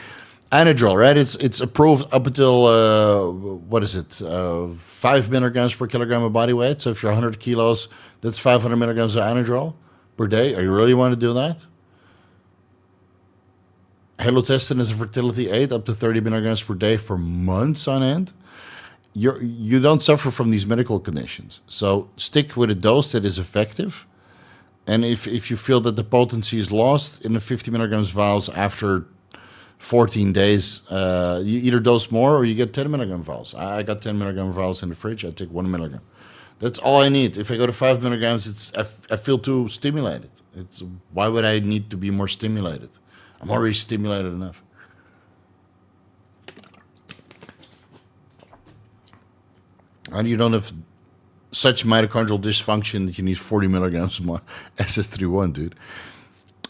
Anadrol, right? It's approved up until 5 milligrams per kilogram of body weight. So if you're 100 kilos, that's 500 milligrams of Anadrol per day. Are you really want to do that? Halotestin is a fertility aid up to 30 milligrams per day for months on end. You don't suffer from these medical conditions. So stick with a dose that is effective. And if you feel that the potency is lost in the 50 milligrams vials after 14 days, you either dose more or you get 10 milligram vials. I got 10 milligram vials in the fridge. I take 1 milligram. That's all I need. If I go to 5 milligrams, I feel too stimulated. Why would I need to be more stimulated? I'm already stimulated enough. And you don't have such mitochondrial dysfunction that you need 40 milligrams more SS31, dude.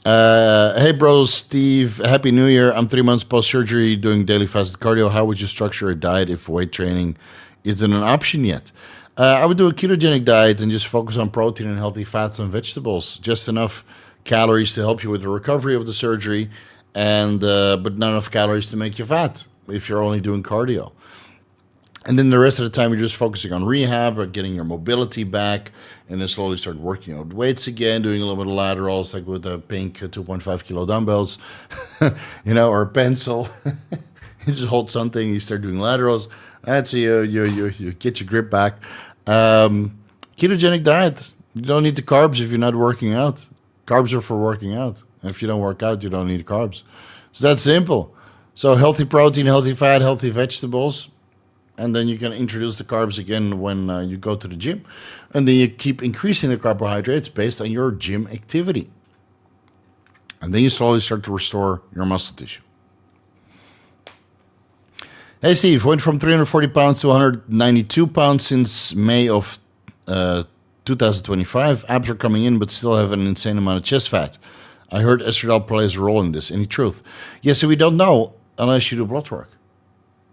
Hey, bro, Steve. Happy New Year. I'm 3 months post-surgery doing daily fasted cardio. How would you structure a diet if weight training isn't an option yet? I would do a ketogenic diet and just focus on protein and healthy fats and vegetables. Just enough calories to help you with the recovery of the surgery, and but not enough calories to make you fat if you're only doing cardio. And then the rest of the time, you're just focusing on rehab or getting your mobility back, and then slowly start working out weights again, doing a little bit of laterals, like with the pink 2.5 kilo dumbbells, or a pencil. You just hold something, you start doing laterals. That's you get your grip back. Ketogenic diet. You don't need the carbs if you're not working out. Carbs are for working out. And if you don't work out, you don't need carbs. It's that simple. So healthy protein, healthy fat, healthy vegetables. And then you can introduce the carbs again when you go to the gym. And then you keep increasing the carbohydrates based on your gym activity. And then you slowly start to restore your muscle tissue. Hey Steve, went from 340 pounds to 192 pounds since May of 2025. Abs are coming in, but still have an insane amount of chest fat. I heard estradiol plays a role in this. Any truth? Yes, so we don't know unless you do blood work.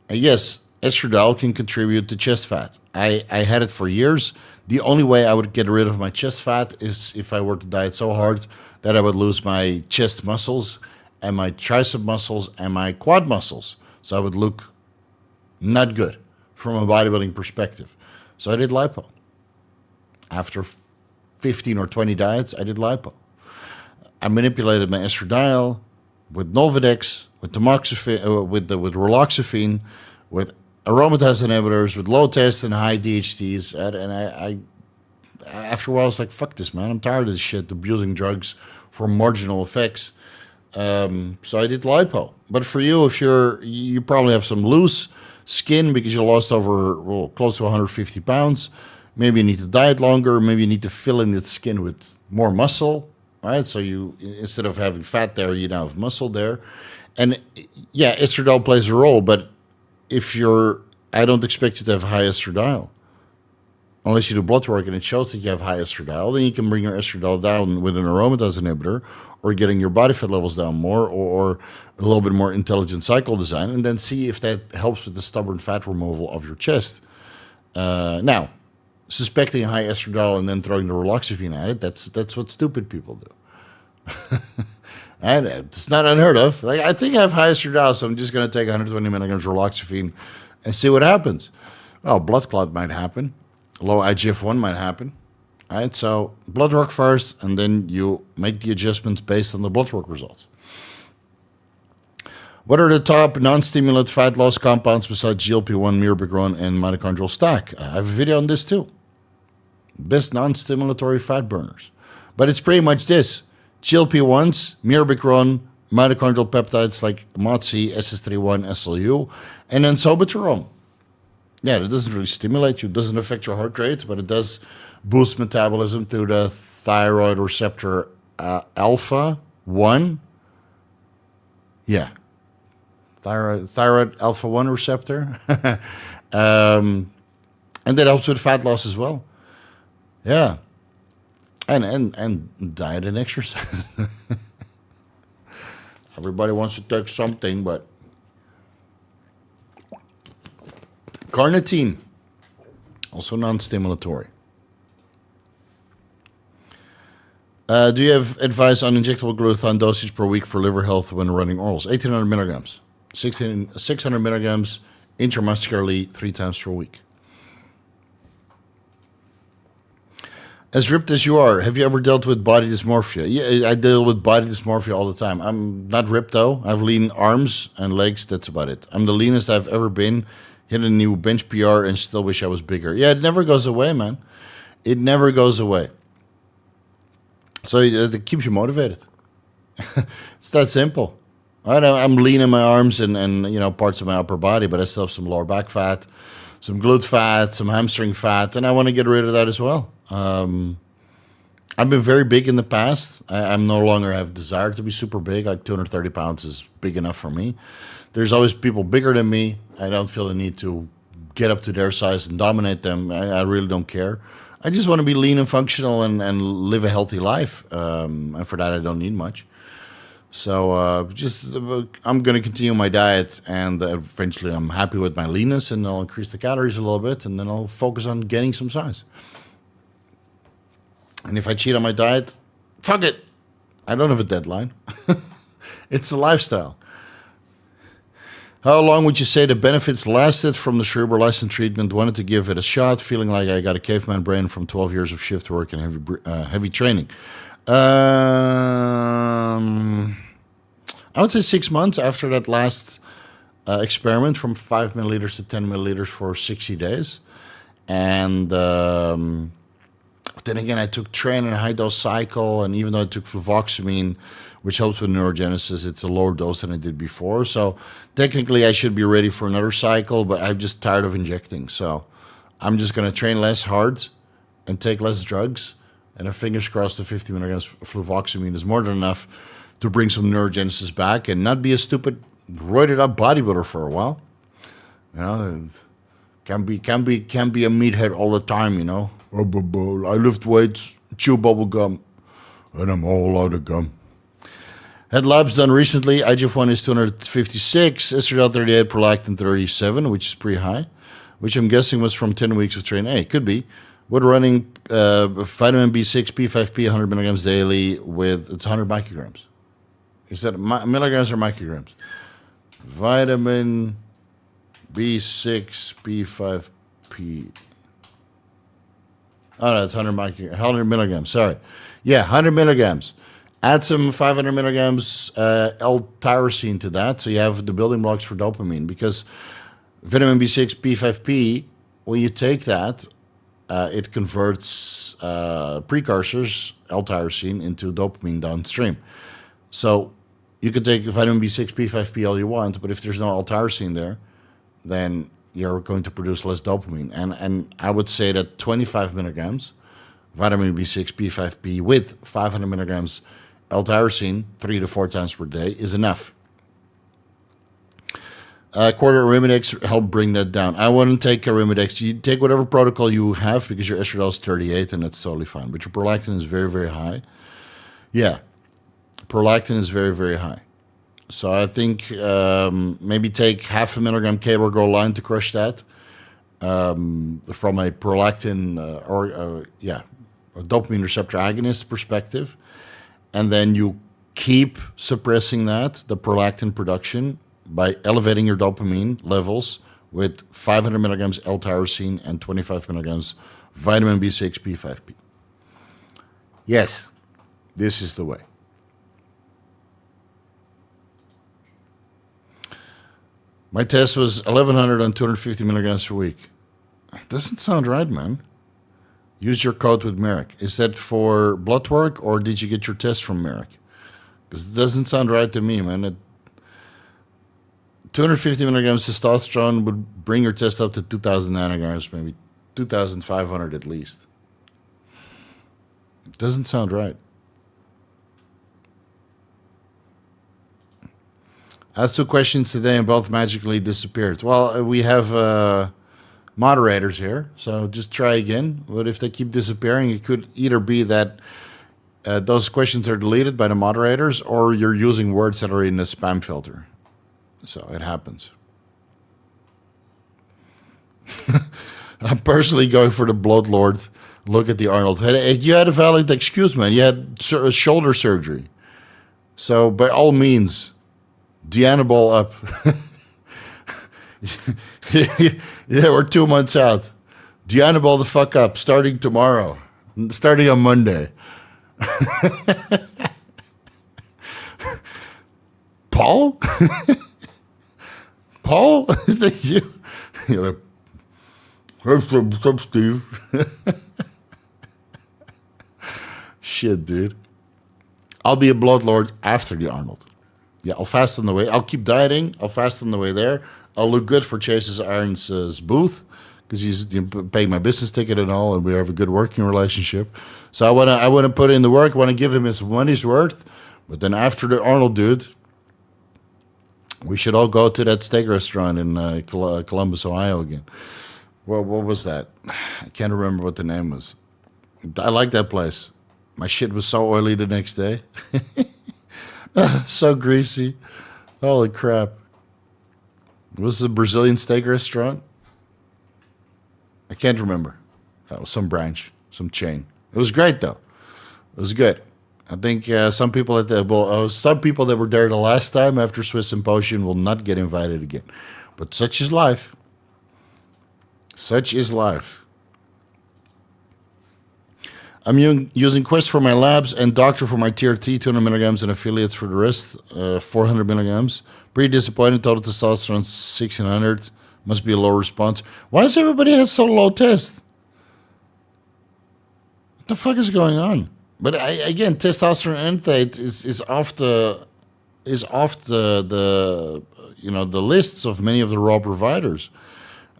Yes, estradiol can contribute to chest fat. I had it for years. The only way I would get rid of my chest fat is if I were to diet so hard that I would lose my chest muscles and my tricep muscles and my quad muscles. So I would look not good from a bodybuilding perspective. So I did lipo. After 15 or 20 diets, I did lipo. I manipulated my estradiol with Nolvadex, with tamoxifen, with raloxifene, with aromatase inhibitors, with low test and high DHTs. And I after a while, I was like, fuck this, man. I'm tired of this shit, abusing drugs for marginal effects. So I did lipo. But for you, if you probably have some loose skin because you lost over close to 150 pounds. Maybe you need to diet longer. Maybe you need to fill in that skin with more muscle, right? So you, instead of having fat there, you now have muscle there. And yeah, estradiol plays a role, but I don't expect you to have high estradiol. Unless you do blood work and it shows that you have high estradiol, then you can bring your estradiol down with an aromatase inhibitor or getting your body fat levels down more or a little bit more intelligent cycle design and then see if that helps with the stubborn fat removal of your chest. Now, suspecting high estradiol and then throwing the raloxifene at it, that's what stupid people do. And it's not unheard of. Like, I think I have high estradiol, so I'm just going to take 120 milligrams raloxifene and see what happens. Well, blood clot might happen. Low IGF-1 might happen. All right, so blood work first, and then you make the adjustments based on the blood work results. What are the top non-stimulant fat loss compounds besides GLP-1, mirabegron, and mitochondrial stack? I have a video on this too. Best non-stimulatory fat burners. But it's pretty much this. GLP-1s, mirabegron, mitochondrial peptides like MOTS-c, SS31, SLU, and then soberterol. Yeah, it doesn't really stimulate you. It doesn't affect your heart rate, but it does boost metabolism through the thyroid receptor alpha 1. Yeah. Thyroid alpha 1 receptor. And that helps with fat loss as well. Yeah. And diet and exercise. Everybody wants to take something, but carnitine, also non-stimulatory. Do you have advice on injectable glutathione dosage per week for liver health when running orals? 1,800 milligrams, 600 milligrams intramuscularly 3 times per week. As ripped as you are, have you ever dealt with body dysmorphia? Yeah, I deal with body dysmorphia all the time. I'm not ripped though. I have lean arms and legs. That's about it. I'm the leanest I've ever been. Hit a new bench PR and still wish I was bigger. Yeah, it never goes away, man. It never goes away. So it keeps you motivated. It's that simple. I'm lean in my arms and parts of my upper body, but I still have some lower back fat, some glute fat, some hamstring fat, and I want to get rid of that as well. I've been very big in the past. I'm no longer have desire to be super big. Like 230 pounds is big enough for me. There's always people bigger than me. I don't feel the need to get up to their size and dominate them. I really don't care. I just want to be lean and functional and live a healthy life. And for that, I don't need much. So I'm going to continue my diet, and eventually I'm happy with my leanness, and I'll increase the calories a little bit, and then I'll focus on gaining some size. And if I cheat on my diet, fuck it. I don't have a deadline. It's a lifestyle. How long would you say the benefits lasted from the cerebrolysin treatment? Wanted to give it a shot, feeling like I got a caveman brain from 12 years of shift work and heavy training. I would say 6 months after that last experiment from 5 milliliters to 10 milliliters for 60 days. And then again, I took Tren and high-dose cycle, and even though I took Fluvoxamine, which helps with neurogenesis. It's a lower dose than I did before. So technically I should be ready for another cycle, but I'm just tired of injecting. So I'm just going to train less hard and take less drugs. And fingers crossed the 50 milligrams fluvoxamine is more than enough to bring some neurogenesis back and not be a stupid, roided up bodybuilder for a while. You know, can be a meathead all the time, you know. I lift weights, chew bubble gum, and I'm all out of gum. Had labs done recently. IGF-1 is 256, estradiol 38, prolactin 37, which is pretty high, which I'm guessing was from 10 weeks of training. Hey, could be. We're running vitamin B6, P5P, 100 milligrams daily with, it's 100 micrograms. Is that milligrams or micrograms? Vitamin B6, P5P. Oh, no, it's 100 milligrams. Sorry. Yeah, 100 milligrams. Add some 500 milligrams L-tyrosine to that, so you have the building blocks for dopamine. Because vitamin B6, P5P, when you take that, it converts precursors, L-tyrosine, into dopamine downstream. So you could take vitamin B6, P5P all you want, but if there's no L-tyrosine there, then you're going to produce less dopamine. And I would say that 25 milligrams vitamin B6, P5P with 500 milligrams L-tyrosine 3 to 4 times per day is enough. Quarter Arimidex help bring that down. I wouldn't take Arimidex. You take whatever protocol you have because your estradiol is 38 and that's totally fine. But your prolactin is very, very high. Yeah, prolactin is very, very high. So I think maybe take half a milligram K-Borgol line to crush that from a prolactin a dopamine receptor agonist perspective. And then you keep suppressing the prolactin production, by elevating your dopamine levels with 500 milligrams L-tyrosine and 25 milligrams vitamin B6 P5P. Yes, this is the way. My test was 1,100 on 250 milligrams per week. Doesn't sound right, man. Use your code with Merrick. Is that for blood work or did you get your test from Merrick? Because it doesn't sound right to me, man. 250 milligrams testosterone would bring your test up to 2,000 nanograms, maybe 2,500 at least. It doesn't sound right. I asked 2 questions today and both magically disappeared. Well, we have moderators here, so just try again. But if they keep disappearing, it could either be that those questions are deleted by the moderators or you're using words that are in the spam filter. So it happens. I'm personally going for the blood lord. Look at the Arnold. You had a valid excuse, man. You had shoulder surgery. So by all means, Anabol up. Yeah, we're 2 months out. Anabol the fuck up, starting tomorrow. Starting on Monday. Paul? Paul? Is that you? You're like, what's up, Steve? Shit, dude. I'll be a blood lord after the Arnold. Yeah, I'll fast on the way. I'll keep dieting. I'll fast on the way there. I'll look good for Chase's Irons' booth because he's paying my business ticket and all, and we have a good working relationship. So I want to put in the work. I want to give him his money's worth. But then after the Arnold, dude, we should all go to that steak restaurant in Columbus, Ohio again. Well, what was that? I can't remember what the name was. I like that place. My shit was so oily the next day. So greasy. Holy crap. It was a Brazilian steak restaurant. I can't remember. That was some branch, some chain. It was great, though. It was good. I think some people some people that were there the last time after Swiss Symposium will not get invited again. But such is life. Such is life. I'm using Quest for my labs and Doctor for my TRT, 200 milligrams, and affiliates for the rest, 400 milligrams. Pretty disappointed. Total testosterone 1600. Must be a low response. Why does everybody have so low test? What the fuck is going on? But again, testosterone intake is off the the lists of many of the raw providers.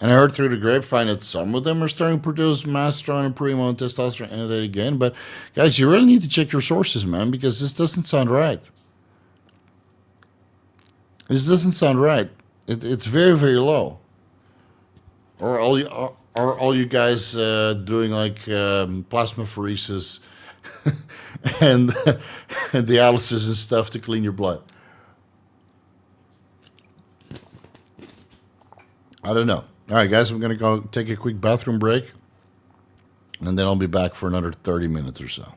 And I heard through the grapevine that some of them are starting to produce Masteron and Primo and testosterone intake again. But guys, you really need to check your sources, man, because this doesn't sound right. This doesn't sound right. It's very, very low. Or are all you guys doing like plasmapheresis and dialysis and stuff to clean your blood? I don't know. All right, guys, I'm going to go take a quick bathroom break, and then I'll be back for another 30 minutes or so.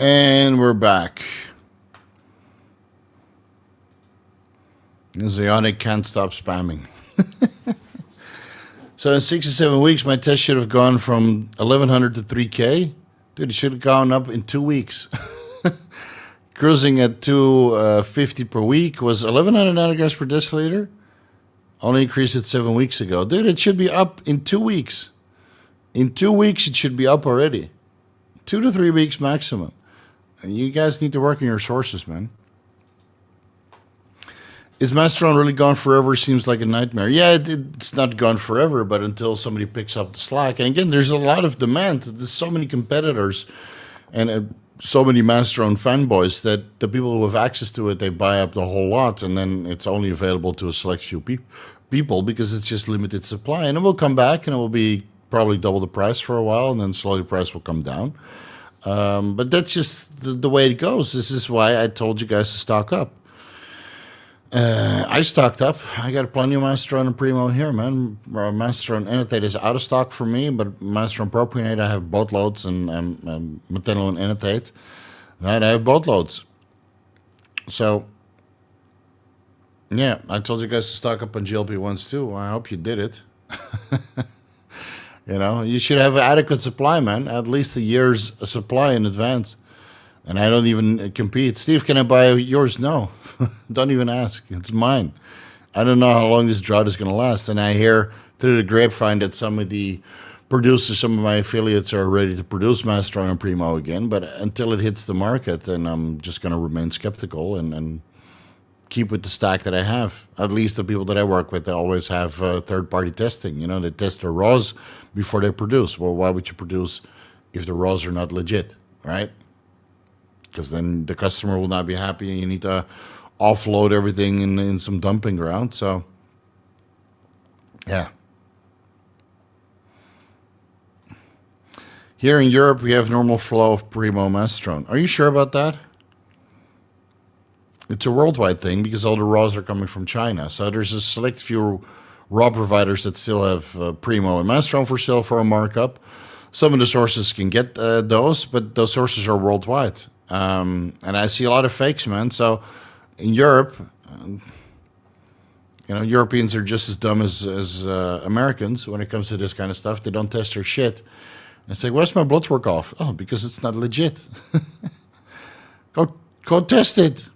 And we're back. Zionic can't stop spamming. So in 6 to 7 weeks, my test should have gone from 1100 to 3K. Dude, it should have gone up in 2 weeks. Cruising at 250 per week was 1100 nanograms per deciliter. Only increased it 7 weeks ago. Dude, it should be up in 2 weeks. In 2 weeks, it should be up already. 2 to 3 weeks maximum. And you guys need to work on your sources, man. Is Masteron really gone forever? Seems like a nightmare. Yeah, it's not gone forever, but until somebody picks up the slack. And again, there's a lot of demand. There's so many competitors and so many Masteron fanboys that the people who have access to it, they buy up the whole lot, and then it's only available to a select few people because it's just limited supply. And it will come back, and it will be probably double the price for a while, and then slowly the price will come down. But that's just the way it goes. This is why I told you guys to stock up. I stocked up. I got plenty of Masteron and Primo here, man. Masteron Enanthate is out of stock for me, but Masteron Propionate, I have boatloads, and Methanol and Enanthate, right? I have boatloads. So, yeah, I told you guys to stock up on GLP-1s too. I hope you did it. You should have an adequate supply, man. At least a year's supply in advance. And I don't even compete. Steve, can I buy yours? No. Don't even ask. It's mine. I don't know how long this drought is going to last. And I hear through the grapevine that some of the producers, some of my affiliates are ready to produce Masteron and Primo again. But until it hits the market, then I'm just going to remain skeptical and keep with the stack that I have. At least the people that I work with, they always have third-party testing. They test their raws before they produce. Well, why would you produce if the raws are not legit, right? Because then the customer will not be happy, and you need to offload everything in some dumping ground. So, yeah. Here in Europe, we have normal flow of Primo Masteron. Are you sure about that? It's a worldwide thing because all the raws are coming from China. So there's a select few raw providers that still have Primo and Masteron for sale for a markup. Some of the sources can get those, but those sources are worldwide. And I see a lot of fakes, man. So in Europe, Europeans are just as dumb as Americans when it comes to this kind of stuff. They don't test their shit. And say, where's my blood work off? Oh, because it's not legit. Go test it.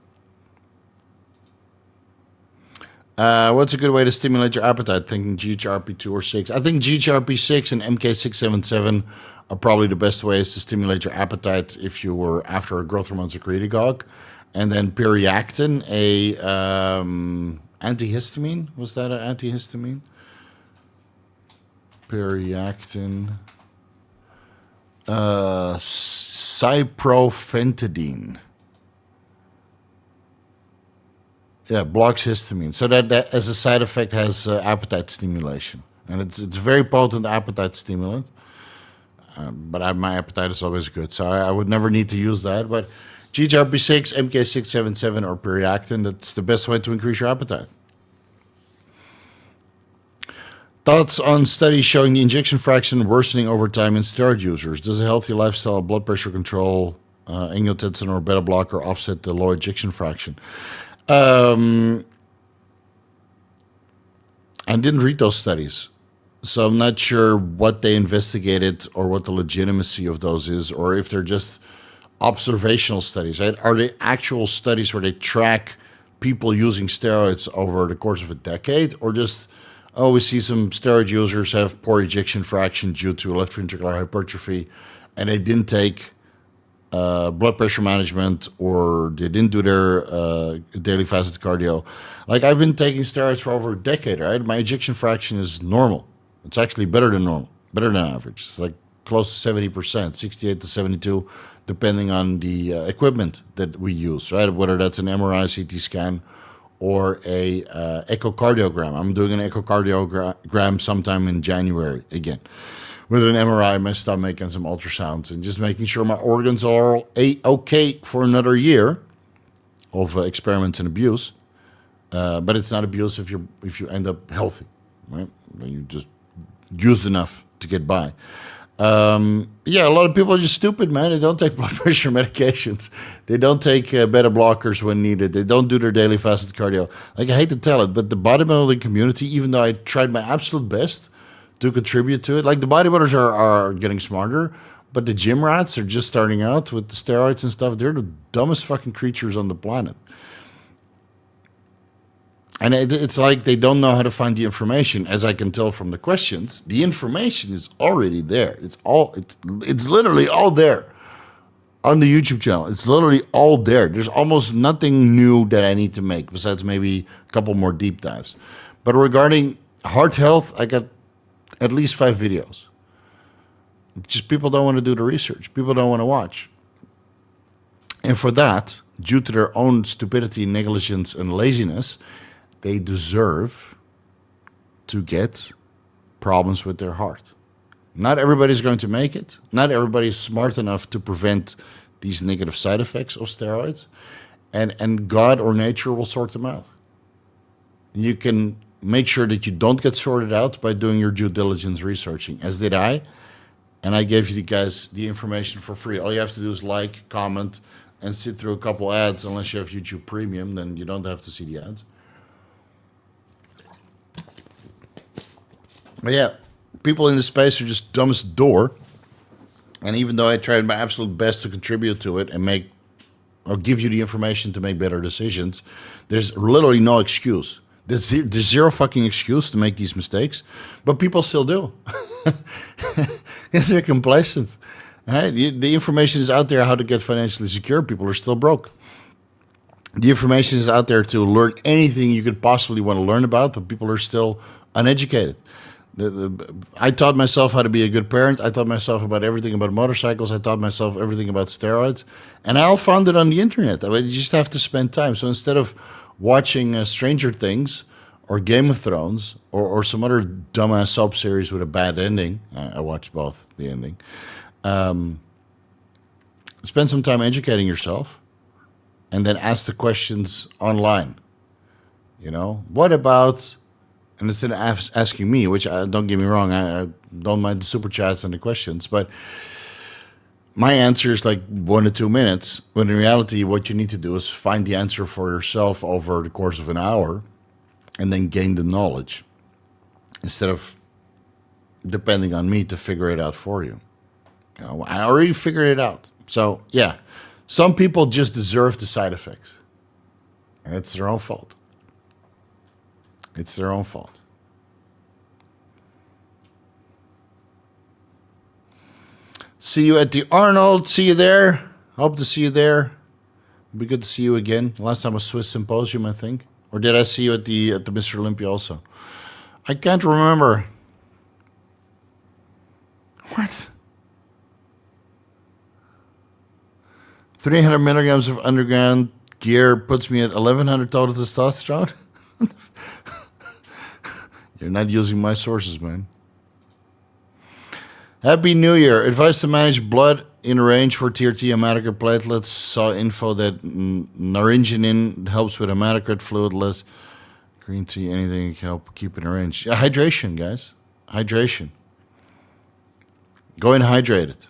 What's a good way to stimulate your appetite? Thinking GHRP2 or 6. I think GHRP6 and MK677 are probably the best ways to stimulate your appetite if you were after a growth hormone secretagogue. And then Periactin, a antihistamine. Was that an antihistamine? Periactin. Cyprophentidine. Yeah, blocks histamine. So that as a side effect has appetite stimulation. And it's a very potent appetite stimulant. But my appetite is always good. So I would never need to use that. But GHRP6, MK677, or Periactin, that's the best way to increase your appetite. Thoughts on studies showing the injection fraction worsening over time in steroid users. Does a healthy lifestyle, blood pressure control, angiotensin or beta blocker offset the low injection fraction? I didn't read those studies, so I'm not sure what they investigated or what the legitimacy of those is, or if they're just observational studies, right? Are they actual studies where they track people using steroids over the course of a decade, or just, oh, we see some steroid users have poor ejection fraction due to left ventricular hypertrophy, and they didn't take blood pressure management, or they didn't do their daily fasted cardio. Like, I've been taking steroids for over a decade, right? My ejection fraction is normal. It's actually better than normal, better than average. It's like close to 70%, 68 to 72, depending on the equipment that we use, right? Whether that's an MRI, CT scan, or a echocardiogram. I'm doing an echocardiogram sometime in January again, with an MRI, my stomach, and some ultrasounds, and just making sure my organs are okay for another year of experiments and abuse. But it's not abuse if you end up healthy, right? When you just used enough to get by. Yeah, a lot of people are just stupid, man. They don't take blood pressure medications. They don't take beta blockers when needed. They don't do their daily fasted cardio. Like, I hate to tell it, but the bodybuilding community, even though I tried my absolute best to contribute to it, like, the bodybuilders are getting smarter, but the gym rats are just starting out with the steroids and stuff. They're the dumbest fucking creatures on the planet. And it's like they don't know how to find the information. As I can tell from the questions, the information is already there. It's literally all there on the YouTube channel. It's literally all there. There's almost nothing new that I need to make besides maybe a couple more deep dives. But regarding heart health, I got at least 5 videos. Just people don't want to do the research. People don't want to watch. And for that, due to their own stupidity, negligence, and laziness, they deserve to get problems with their heart. Not everybody's going to make it. Not everybody is smart enough to prevent these negative side effects of steroids. And God or nature will sort them out. You can make sure that you don't get sorted out by doing your due diligence researching, as did I. And I gave you guys the information for free. All you have to do is like, comment, and sit through a couple ads. Unless you have YouTube Premium, then you don't have to see the ads. But yeah, people in the space are just dumb as a door. And even though I tried my absolute best to contribute to it and give you the information to make better decisions, there's literally no excuse. There's zero fucking excuse to make these mistakes, but people still do. Because they're complacent. Right? The information is out there how to get financially secure. People are still broke. The information is out there to learn anything you could possibly want to learn about, but people are still uneducated. I taught myself how to be a good parent. I taught myself about everything about motorcycles. I taught myself everything about steroids. And I all found it on the internet. You just have to spend time. So instead of watching Stranger Things or Game of Thrones or some other dumbass soap series with a bad ending, I watched both, the ending, spend some time educating yourself and then ask the questions online. You know, what about... And instead of asking me, which don't get me wrong, I don't mind the super chats and the questions, but my answer is like 1 to 2 minutes, when in reality, what you need to do is find the answer for yourself over the course of an hour and then gain the knowledge instead of depending on me to figure it out for you. You know, I already figured it out. So, yeah, some people just deserve the side effects, and it's their own fault. It's their own fault. See you at the Arnold. See you there. Hope to see you there. It'll be good to see you again. Last time was Swiss Symposium, I think. Or did I see you at the Mr. Olympia also? I can't remember. What? 300 milligrams of underground gear puts me at 1100 total testosterone? You're not using my sources, man. Happy New Year. Advice to manage blood in range for TRT hematocrit platelets. Saw info that naringenin helps with hematocrit fluid less. Green tea, anything can help keep it in range. Yeah, hydration, guys. Hydration. Go in hydrated.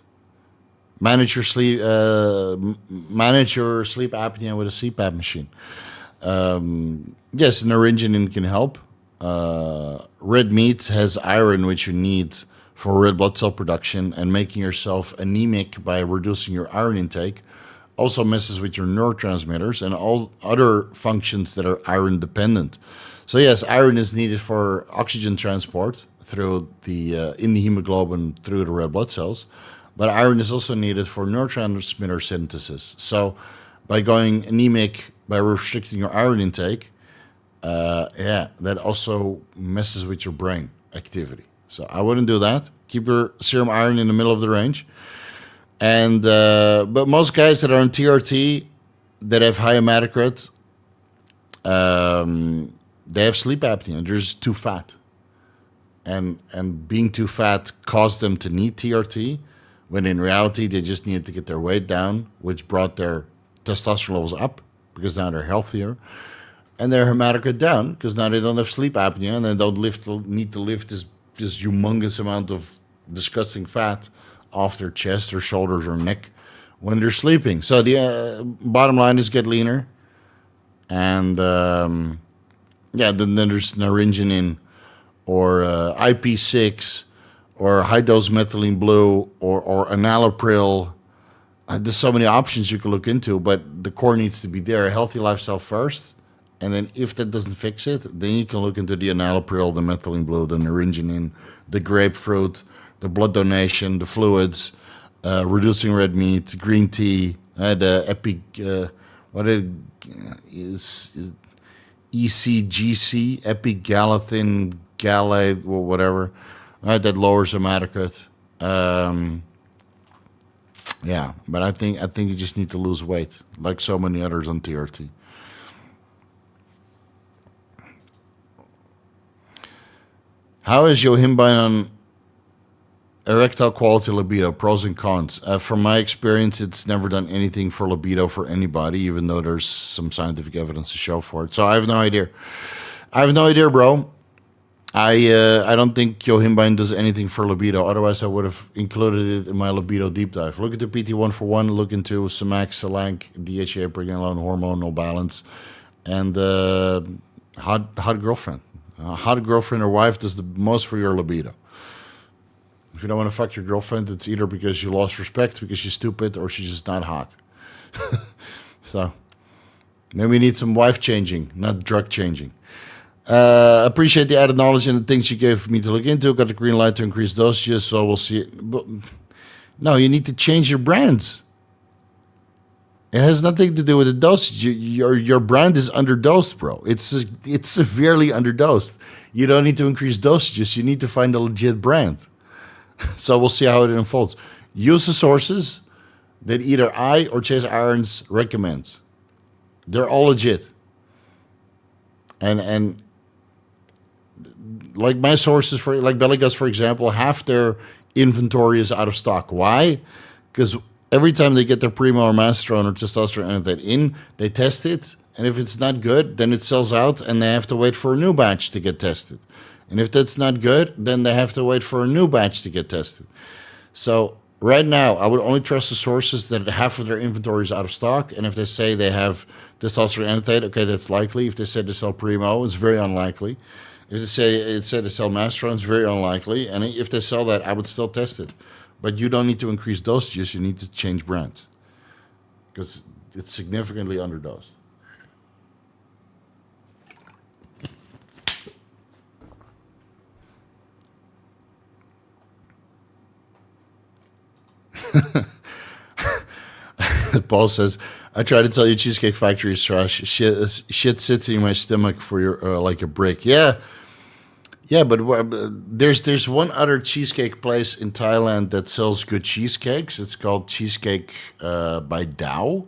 Manage your sleep. Manage your sleep apnea with a CPAP machine. Yes, naringenin can help. Red meat has iron, which you need for red blood cell production, and making yourself anemic by reducing your iron intake also messes with your neurotransmitters and all other functions that are iron dependent. So yes, iron is needed for oxygen transport through the in the hemoglobin through the red blood cells, but iron is also needed for neurotransmitter synthesis. So by going anemic, by restricting your iron intake, that also messes with your brain activity. So I wouldn't do that. Keep your serum iron in the middle of the range. And but most guys that are on TRT that have high hematocrit, they have sleep apnea. They're just too fat. And being too fat caused them to need TRT, when in reality they just needed to get their weight down, which brought their testosterone levels up because now they're healthier. And their hematocrit down because now they don't have sleep apnea and they don't need to lift this humongous amount of disgusting fat off their chest or shoulders or neck when they're sleeping. So the bottom line is get leaner. And then there's naringenin or IP6 or high-dose methylene blue or enalapril. There's so many options you can look into, but the core needs to be there. A healthy lifestyle first. And then if that doesn't fix it, then you can look into the enalapril, the methylene blue, the naringenin, the grapefruit, the blood donation, the fluids, reducing red meat, green tea, the ECGC, epigalathin, galate, or whatever, right? That lowers hematocrit. But I think you just need to lose weight, like so many others on TRT. How is Yohimbine on erectile quality libido? Pros and cons. From my experience, it's never done anything for libido for anybody, even though there's some scientific evidence to show for it. So I have no idea. Bro. I don't think Yohimbine does anything for libido. Otherwise, I would have included it in my libido deep dive. Look into PT141. Look into Samac, Salank, DHEA, pregnenolone, hormonal balance, and hot girlfriend. A hot girlfriend or wife does the most for your libido. If you don't want to fuck your girlfriend, it's either because you lost respect, because she's stupid, or she's just not hot. So maybe you need some wife changing, not drug changing. Appreciate the added knowledge and the things you gave me to look into. Got the green light to increase dosages, so we'll see it. But no, you need to change your brands. It has nothing to do with the dosage. Your brand is underdosed, bro. It's severely underdosed. You don't need to increase dosages. You need to find a legit brand. So we'll see how it unfolds. Use the sources that either I or Chase Irons recommends. They're all legit. And like my sources, like Belligus, for example, half their inventory is out of stock. Why? Because every time they get their Primo or Masterone or testosterone and that in, they test it. And if it's not good, then it sells out and they have to wait for a new batch to get tested. And if that's not good, then they have to wait for a new batch to get tested. So right now, I would only trust the sources that half of their inventory is out of stock. And if they say they have testosterone anthate, okay, that's likely. If they said they sell Primo, it's very unlikely. If they say they sell Masterone, it's very unlikely. And if they sell that, I would still test it. But you don't need to increase dosages. You need to change brands because it's significantly underdosed. Paul says, I try to tell you Cheesecake Factory is trash. Shit sits in my stomach for your like a brick. Yeah, yeah, but there's one other cheesecake place in Thailand that sells good cheesecakes. It's called Cheesecake by Dow.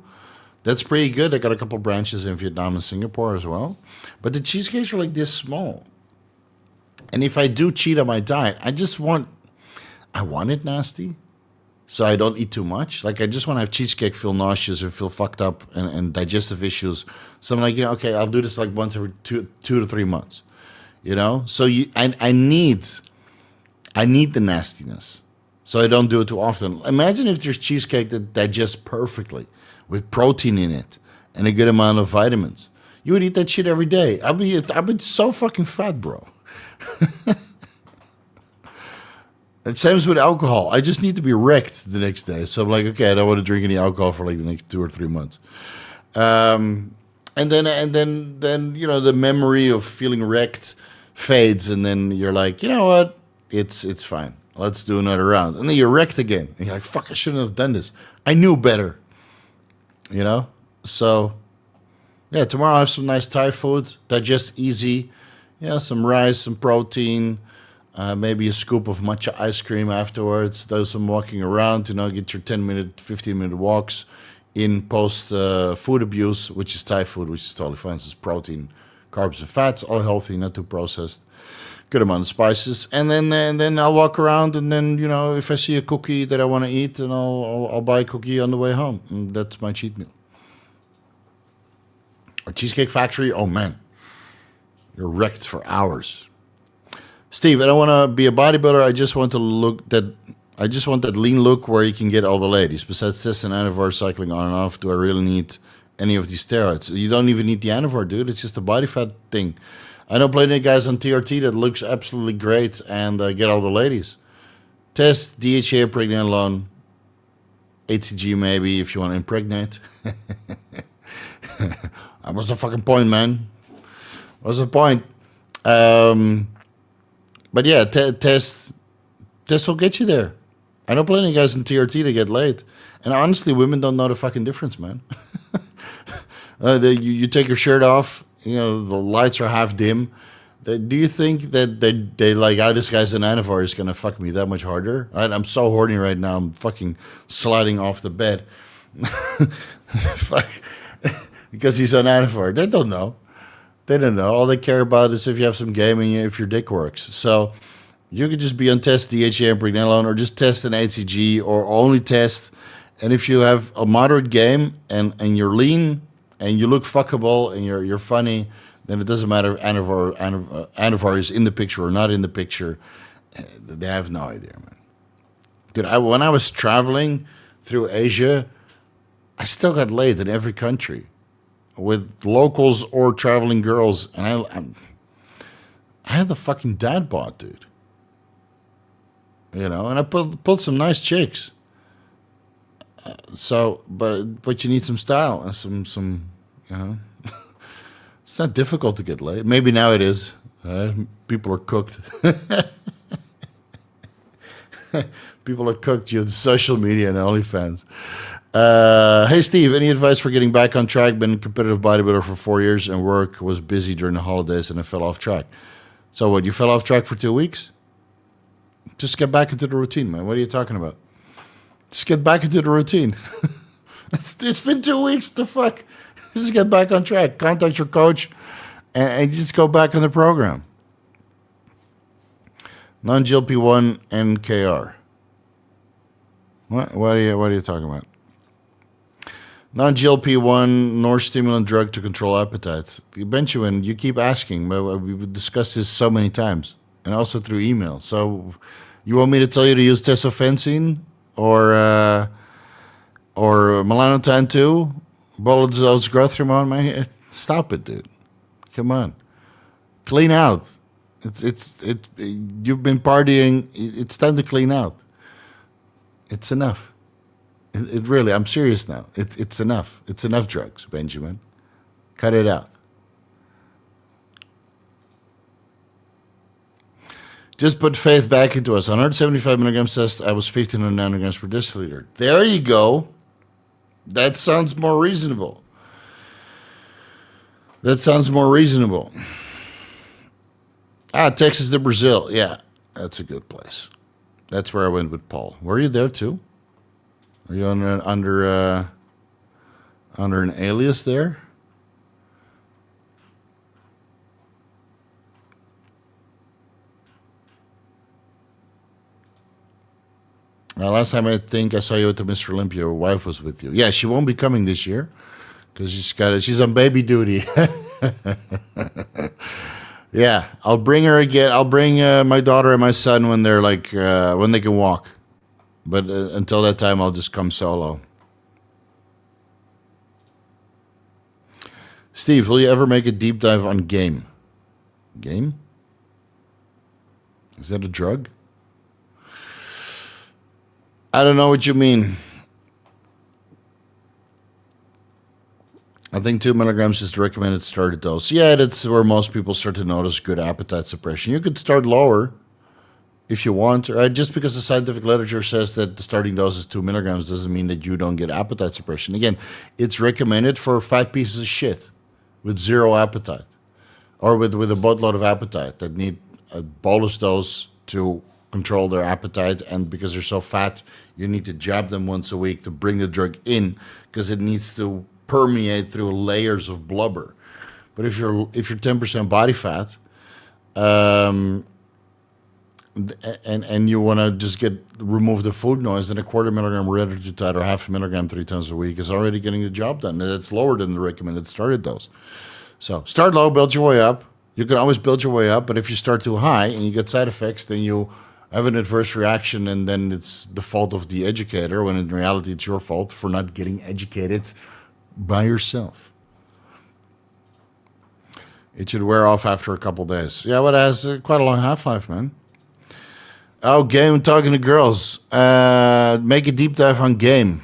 That's pretty good. I got a couple branches in Vietnam and Singapore as well. But the cheesecakes are like this small. And if I do cheat on my diet, I want it nasty. So I don't eat too much. Like I just want to have cheesecake, feel nauseous and feel fucked up and digestive issues. So I'm like, okay, I'll do this like once every two to 3 months. So I need the nastiness. So I don't do it too often. Imagine if there's cheesecake that digests perfectly with protein in it and a good amount of vitamins. You would eat that shit every day. I'd be so fucking fat, bro. And same as with alcohol. I just need to be wrecked the next day. So I'm like, okay, I don't want to drink any alcohol for like the next 2 or 3 months. And then the memory of feeling wrecked fades, and then you're like, you know what? It's fine. Let's do another round. And then you're wrecked again. And you're like, fuck, I shouldn't have done this. I knew better. So yeah, tomorrow I'll have some nice Thai food, digest easy. Yeah, some rice, some protein. Maybe a scoop of matcha ice cream afterwards. Do some walking around, get your 10-minute, 15-minute walks in post food abuse, which is Thai food, which is totally fine. It's protein, carbs, and fats, all healthy, not too processed. Good amount of spices, and then I'll walk around, and then if I see a cookie that I want to eat, then I'll buy a cookie on the way home. And that's my cheat meal. A Cheesecake Factory, oh man, you're wrecked for hours. Steve, I don't want to be a bodybuilder. I just want that lean look where you can get all the ladies. Besides test and Anavar cycling on and off, do I really need any of these steroids? You don't even need the Anavar, dude. It's just a body fat thing. I know plenty of guys on TRT that looks absolutely great and get all the ladies. Test DHEA, pregnenolone, HCG maybe if you want to impregnate. What's the fucking point, man? What's the point? But yeah, test will get you there. I know plenty of guys in TRT that get laid. And honestly, women don't know the fucking difference, man. You take your shirt off, the lights are half dim. Do you think that they like, this guy's an Anavar is going to fuck me that much harder? I'm so horny right now. I'm fucking sliding off the bed. Fuck. Because he's on Anavar. They don't know. They don't know. All they care about is if you have some game and if your dick works. So you could just be on test DHEA and pregnenolone, or just test an HCG, or only test. And if you have a moderate game and you're lean and you look fuckable and you're funny, then it doesn't matter if Anavar is in the picture or not in the picture. They have no idea, man. Dude, when I was traveling through Asia, I still got laid in every country with locals or traveling girls, and I had the fucking dad bod, dude. And I pulled some nice chicks. So, but you need some style and some. It's not difficult to get laid. Maybe now it is. People are cooked. People are cooked. You have social media and OnlyFans. Hey, Steve, any advice for getting back on track? Been a competitive bodybuilder for 4 years and work was busy during the holidays and I fell off track. So what, you fell off track for 2 weeks? Just get back into the routine, man. What are you talking about? Just get back into the routine. It's been 2 weeks. The fuck? Just get back on track. Contact your coach and just go back on the program. Non-GLP-1 NKR. What are you talking about? Non-GLP-1 nor stimulant drug to control appetite. Benjamin, you keep asking, but we've discussed this so many times, and also through email. So, you want me to tell you to use tesofensine or melanotan 2, bolidrose growth hormone? Man, stop it, dude. Come on, clean out. You've been partying. It's time to clean out. It's enough. It really, I'm serious now. It's enough. It's enough drugs, Benjamin. Cut it out. Just put faith back into us. 175 milligrams test, I was 1500 nanograms per deciliter. There you go. That sounds more reasonable. That sounds more reasonable. Texas to Brazil. Yeah, that's a good place. That's where I went with Paul. Were you there too? Are you under an alias there? Last time I think I saw you at the Mr. Olympia, your wife was with you. Yeah, she won't be coming this year because she's on baby duty. Yeah, I'll bring her again. I'll bring my daughter and my son when they're when they can walk. But until that time, I'll just come solo. Steve, will you ever make a deep dive on game? Game? Is that a drug? I don't know what you mean. I think 2 milligrams is the recommended started dose. Yeah, that's where most people start to notice good appetite suppression. You could start lower if you want. Right? Just because the scientific literature says that the starting dose is 2 milligrams doesn't mean that you don't get appetite suppression. Again, it's recommended for fat pieces of shit with zero appetite or with a boatload of appetite that need a bolus dose to control their appetite, and because they're so fat, you need to jab them once a week to bring the drug in because it needs to permeate through layers of blubber. But if you're 10% body fat, and you want to just remove the food noise, then a 1/4 milligram retatrutide or 0.5 milligram 3 times a week is already getting the job done. And that's lower than the recommended started dose. So start low, build your way up. You can always build your way up, but if you start too high and you get side effects, then you have an adverse reaction, and then it's the fault of the educator, when in reality it's your fault for not getting educated by yourself. It should wear off after a couple days. Yeah, but it has quite a long half-life, man. Oh, game, talking to girls. Make a deep dive on game.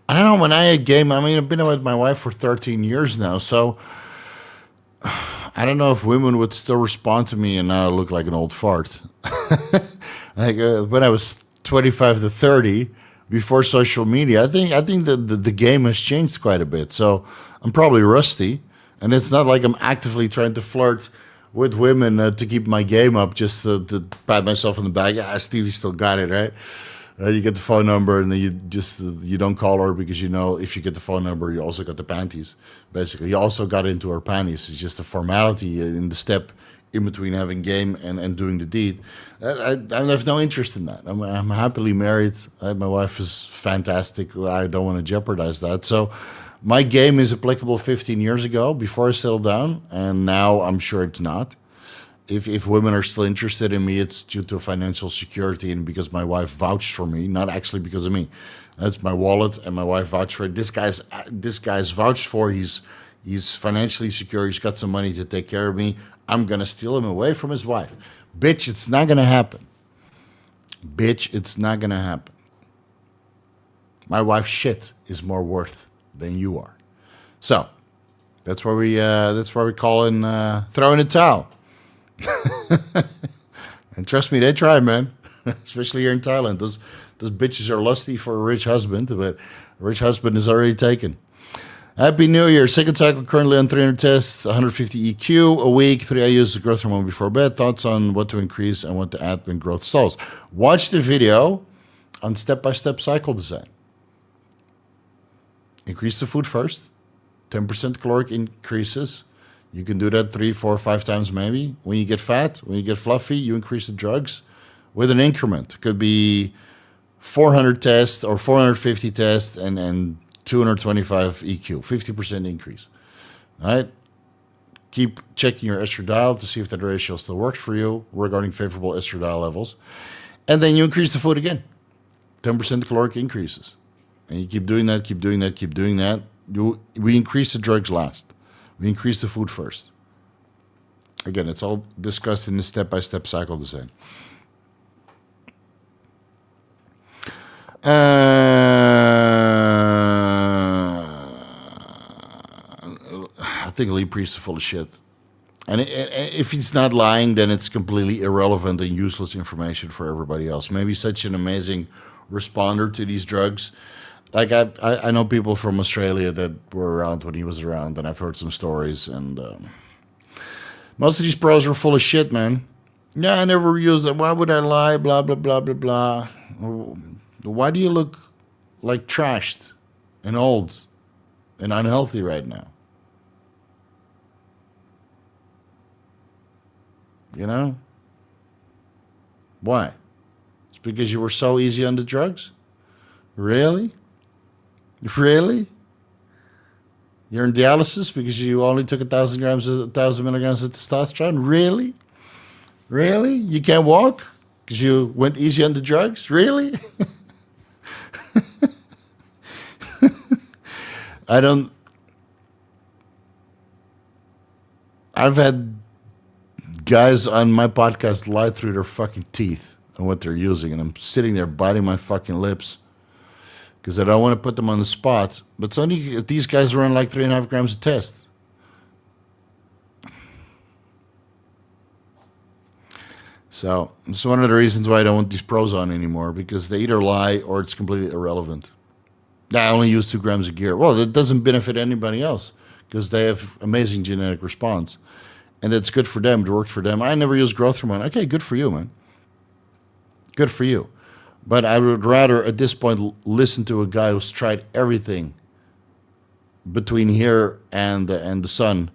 I don't know, when I had game, I mean, I've been with my wife for 13 years now, so I don't know if women would still respond to me and now I look like an old fart. When I was 25 to 30, before social media, I think the game has changed quite a bit. So I'm probably rusty, and it's not like I'm actively trying to flirt with women to keep my game up, just to pat myself on the back. Yeah, Stevie still got it, right? You get the phone number, and then you don't call her because you know if you get the phone number, you also got the panties. Basically, you also got into her panties. It's just a formality in the step in between having game and doing the deed. I have no interest in that. I'm happily married. My wife is fantastic. I don't want to jeopardize that. So my game is applicable 15 years ago before I settled down, and now I'm sure it's not. If women are still interested in me, it's due to financial security and because my wife vouched for me, not actually because of me. That's my wallet, and my wife vouched for it. This guy's vouched for. He's financially secure. He's got some money to take care of me. I'm gonna steal him away from his wife. Bitch, it's not gonna happen. Bitch, it's not gonna happen. My wife's shit is more worth than you are. So that's why we call in throwing a towel. And trust me, they try, man. Especially here in Thailand. Those bitches are lusty for a rich husband, but a rich husband is already taken. Happy New Year. Second cycle currently on 300 tests, 150 EQ a week, 3 IUs of growth hormone before bed. Thoughts on what to increase and what to add when growth stalls. Watch the video on step-by-step cycle design. Increase the food first. 10% caloric increases. You can do that 3, 4, 5 times maybe. When you get fat, when you get fluffy, you increase the drugs with an increment. It could be 400 tests or 450 tests and 225 EQ, 50% increase. All right? Keep checking your estradiol to see if that ratio still works for you regarding favorable estradiol levels. And then you increase the food again. 10% caloric increases. And you keep doing that, keep doing that, keep doing that. We increase the drugs last. We increase the food first. Again, it's all discussed in the step-by-step cycle design. I think Lee Priest is full of shit. And if he's not lying, then it's completely irrelevant and useless information for everybody else. Maybe such an amazing responder to these drugs. Like I know people from Australia that were around when he was around, and I've heard some stories. And most of these pros are full of shit, man. Yeah, I never used it. Why would I lie? Blah blah blah blah blah. Why do you look like trashed and old and unhealthy right now? You know? Why? It's because you were so easy on the drugs? Really? Really? You're in dialysis because you only took 1,000 milligrams of testosterone? Really? Really? You can't walk because you went easy on the drugs? Really? I don't. I've had guys on my podcast lie through their fucking teeth on what they're using, and I'm sitting there biting my fucking lips because I don't want to put them on the spot. But it's only these guys run like 3.5 grams a test. So it's one of the reasons why I don't want these pros on anymore, because they either lie or it's completely irrelevant. I only use 2 grams of gear. Well, it doesn't benefit anybody else because they have amazing genetic response. And it's good for them. It worked for them. I never use growth hormone. Okay, good for you, man. Good for you. But I would rather, at this point, listen to a guy who's tried everything between here and the sun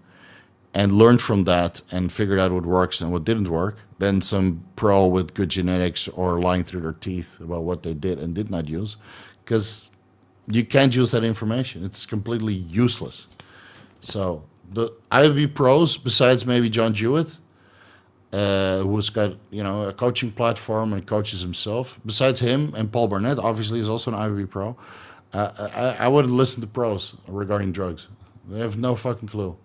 and learned from that and figured out what works and what didn't work than some pro with good genetics or lying through their teeth about what they did and did not use. Because you can't use that information. It's completely useless. So the IFB pros, besides maybe John Jewett, who's got a coaching platform and coaches himself, besides him and Paul Barnett, obviously is also an IFB pro. I wouldn't listen to pros regarding drugs. They have no fucking clue.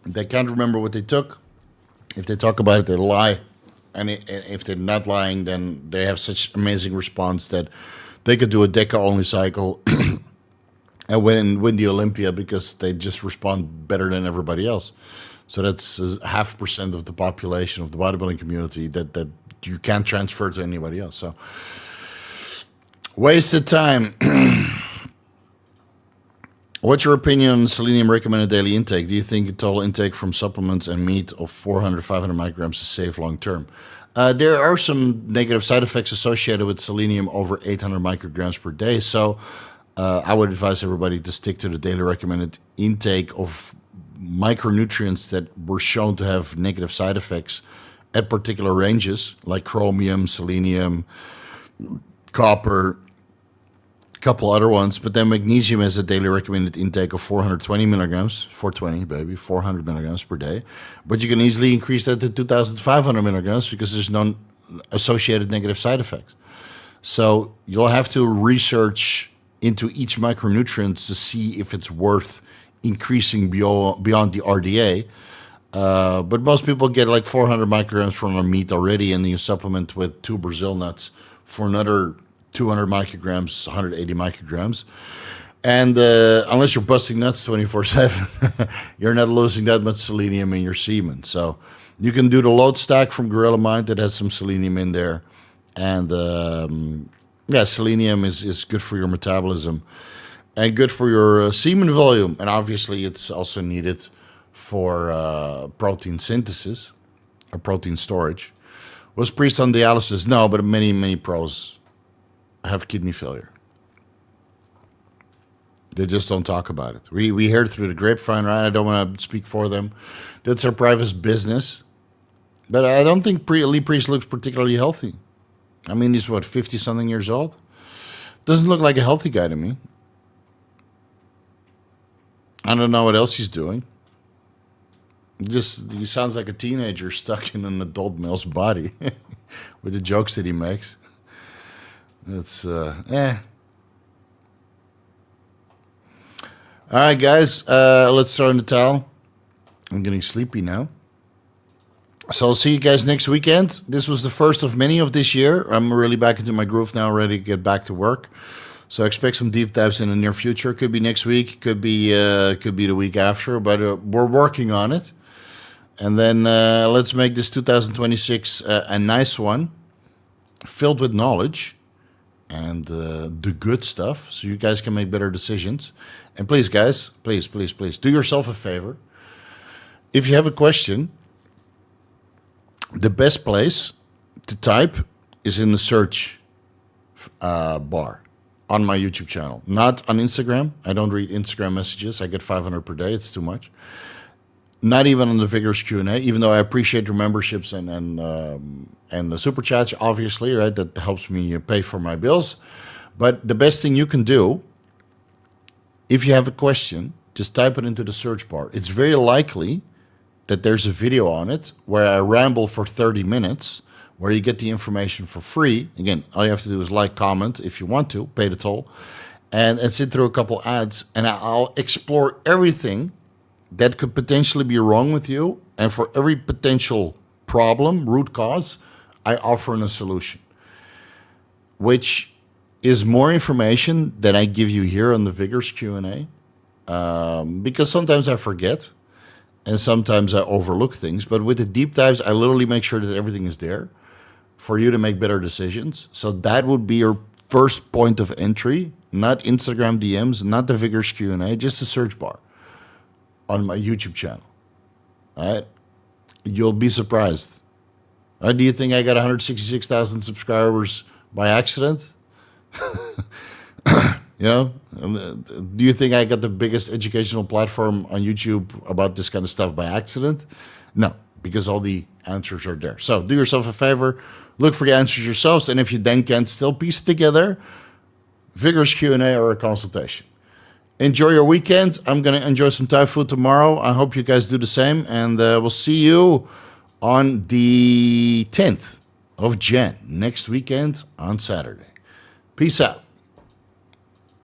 They can't remember what they took. If they talk about it, they lie. And if they're not lying, then they have such amazing response that they could do a DECA-only cycle and win the Olympia because they just respond better than everybody else. So that's 0.5% of the population of the bodybuilding community that you can't transfer to anybody else. So wasted time. What's your opinion on selenium recommended daily intake? Do you think a total intake from supplements and meat of 400, 500 micrograms is safe long term? There are some negative side effects associated with selenium over 800 micrograms per day. So I would advise everybody to stick to the daily recommended intake of micronutrients that were shown to have negative side effects at particular ranges, like chromium, selenium, copper, couple other ones, but then magnesium has a daily recommended intake of 420 milligrams, 420 baby, 400 milligrams per day. But you can easily increase that to 2,500 milligrams because there's no associated negative side effects. So you'll have to research into each micronutrient to see if it's worth increasing beyond the RDA. But most people get like 400 micrograms from their meat already, and then you supplement with 2 Brazil nuts for another 200 micrograms, 180 micrograms. And unless you're busting nuts 24/7, you're not losing that much selenium in your semen. So you can do the load stack from Gorilla Mind that has some selenium in there. And selenium is good for your metabolism and good for your semen volume. And obviously it's also needed for protein synthesis or protein storage. Was Priest on dialysis? No, but many, many pros have kidney failure. They just don't talk about it. We hear it through the grapevine, right? I don't want to speak for them. That's their private business. But I don't think Lee Priest looks particularly healthy. I mean, he's 50-something years old? Doesn't look like a healthy guy to me. I don't know what else he's doing. He sounds like a teenager stuck in an adult male's body with the jokes that he makes. It's, All right, guys, let's throw in the towel. I'm getting sleepy now. So I'll see you guys next weekend. This was the first of many of this year. I'm really back into my groove now, ready to get back to work. So expect some deep dives in the near future. Could be next week, could be the week after, but we're working on it. And then let's make this 2026 a nice one, filled with knowledge and the good stuff, so you guys can make better decisions. And please, guys, please, do yourself a favor. If you have a question, the best place to type is in the search bar on my YouTube channel, not on Instagram. I don't read Instagram messages. I get 500 per day. It's too much. Not even on the Vigorous Q&A, even though I appreciate your memberships and the super chats, obviously, right? That helps me pay for my bills. But the best thing you can do, if you have a question, just type it into the search bar. It's very likely that there's a video on it where I ramble for 30 minutes, where you get the information for free. Again, all you have to do is like, comment if you want to, pay the toll, and sit through a couple ads, and I'll explore everything that could potentially be wrong with you. And for every potential problem, root cause, I offer a solution, which is more information than I give you here on the Vigorous Q&A, because sometimes I forget and sometimes I overlook things. But with the deep dives, I literally make sure that everything is there for you to make better decisions. So that would be your first point of entry, not Instagram DMs, not the Vigorous Q&A, just the search bar on my YouTube channel. All right? You'll be surprised. Right? Do you think I got 166,000 subscribers by accident? You know, do you think I got the biggest educational platform on YouTube about this kind of stuff by accident? No, because all the answers are there. So do yourself a favor, look for the answers yourselves, and if you then can't still piece it together, Vigorous Q&A or a consultation. Enjoy your weekend. I'm going to enjoy some Thai food tomorrow. I hope you guys do the same, and we'll see you on the 10th of Jan, next weekend on Saturday. Peace out.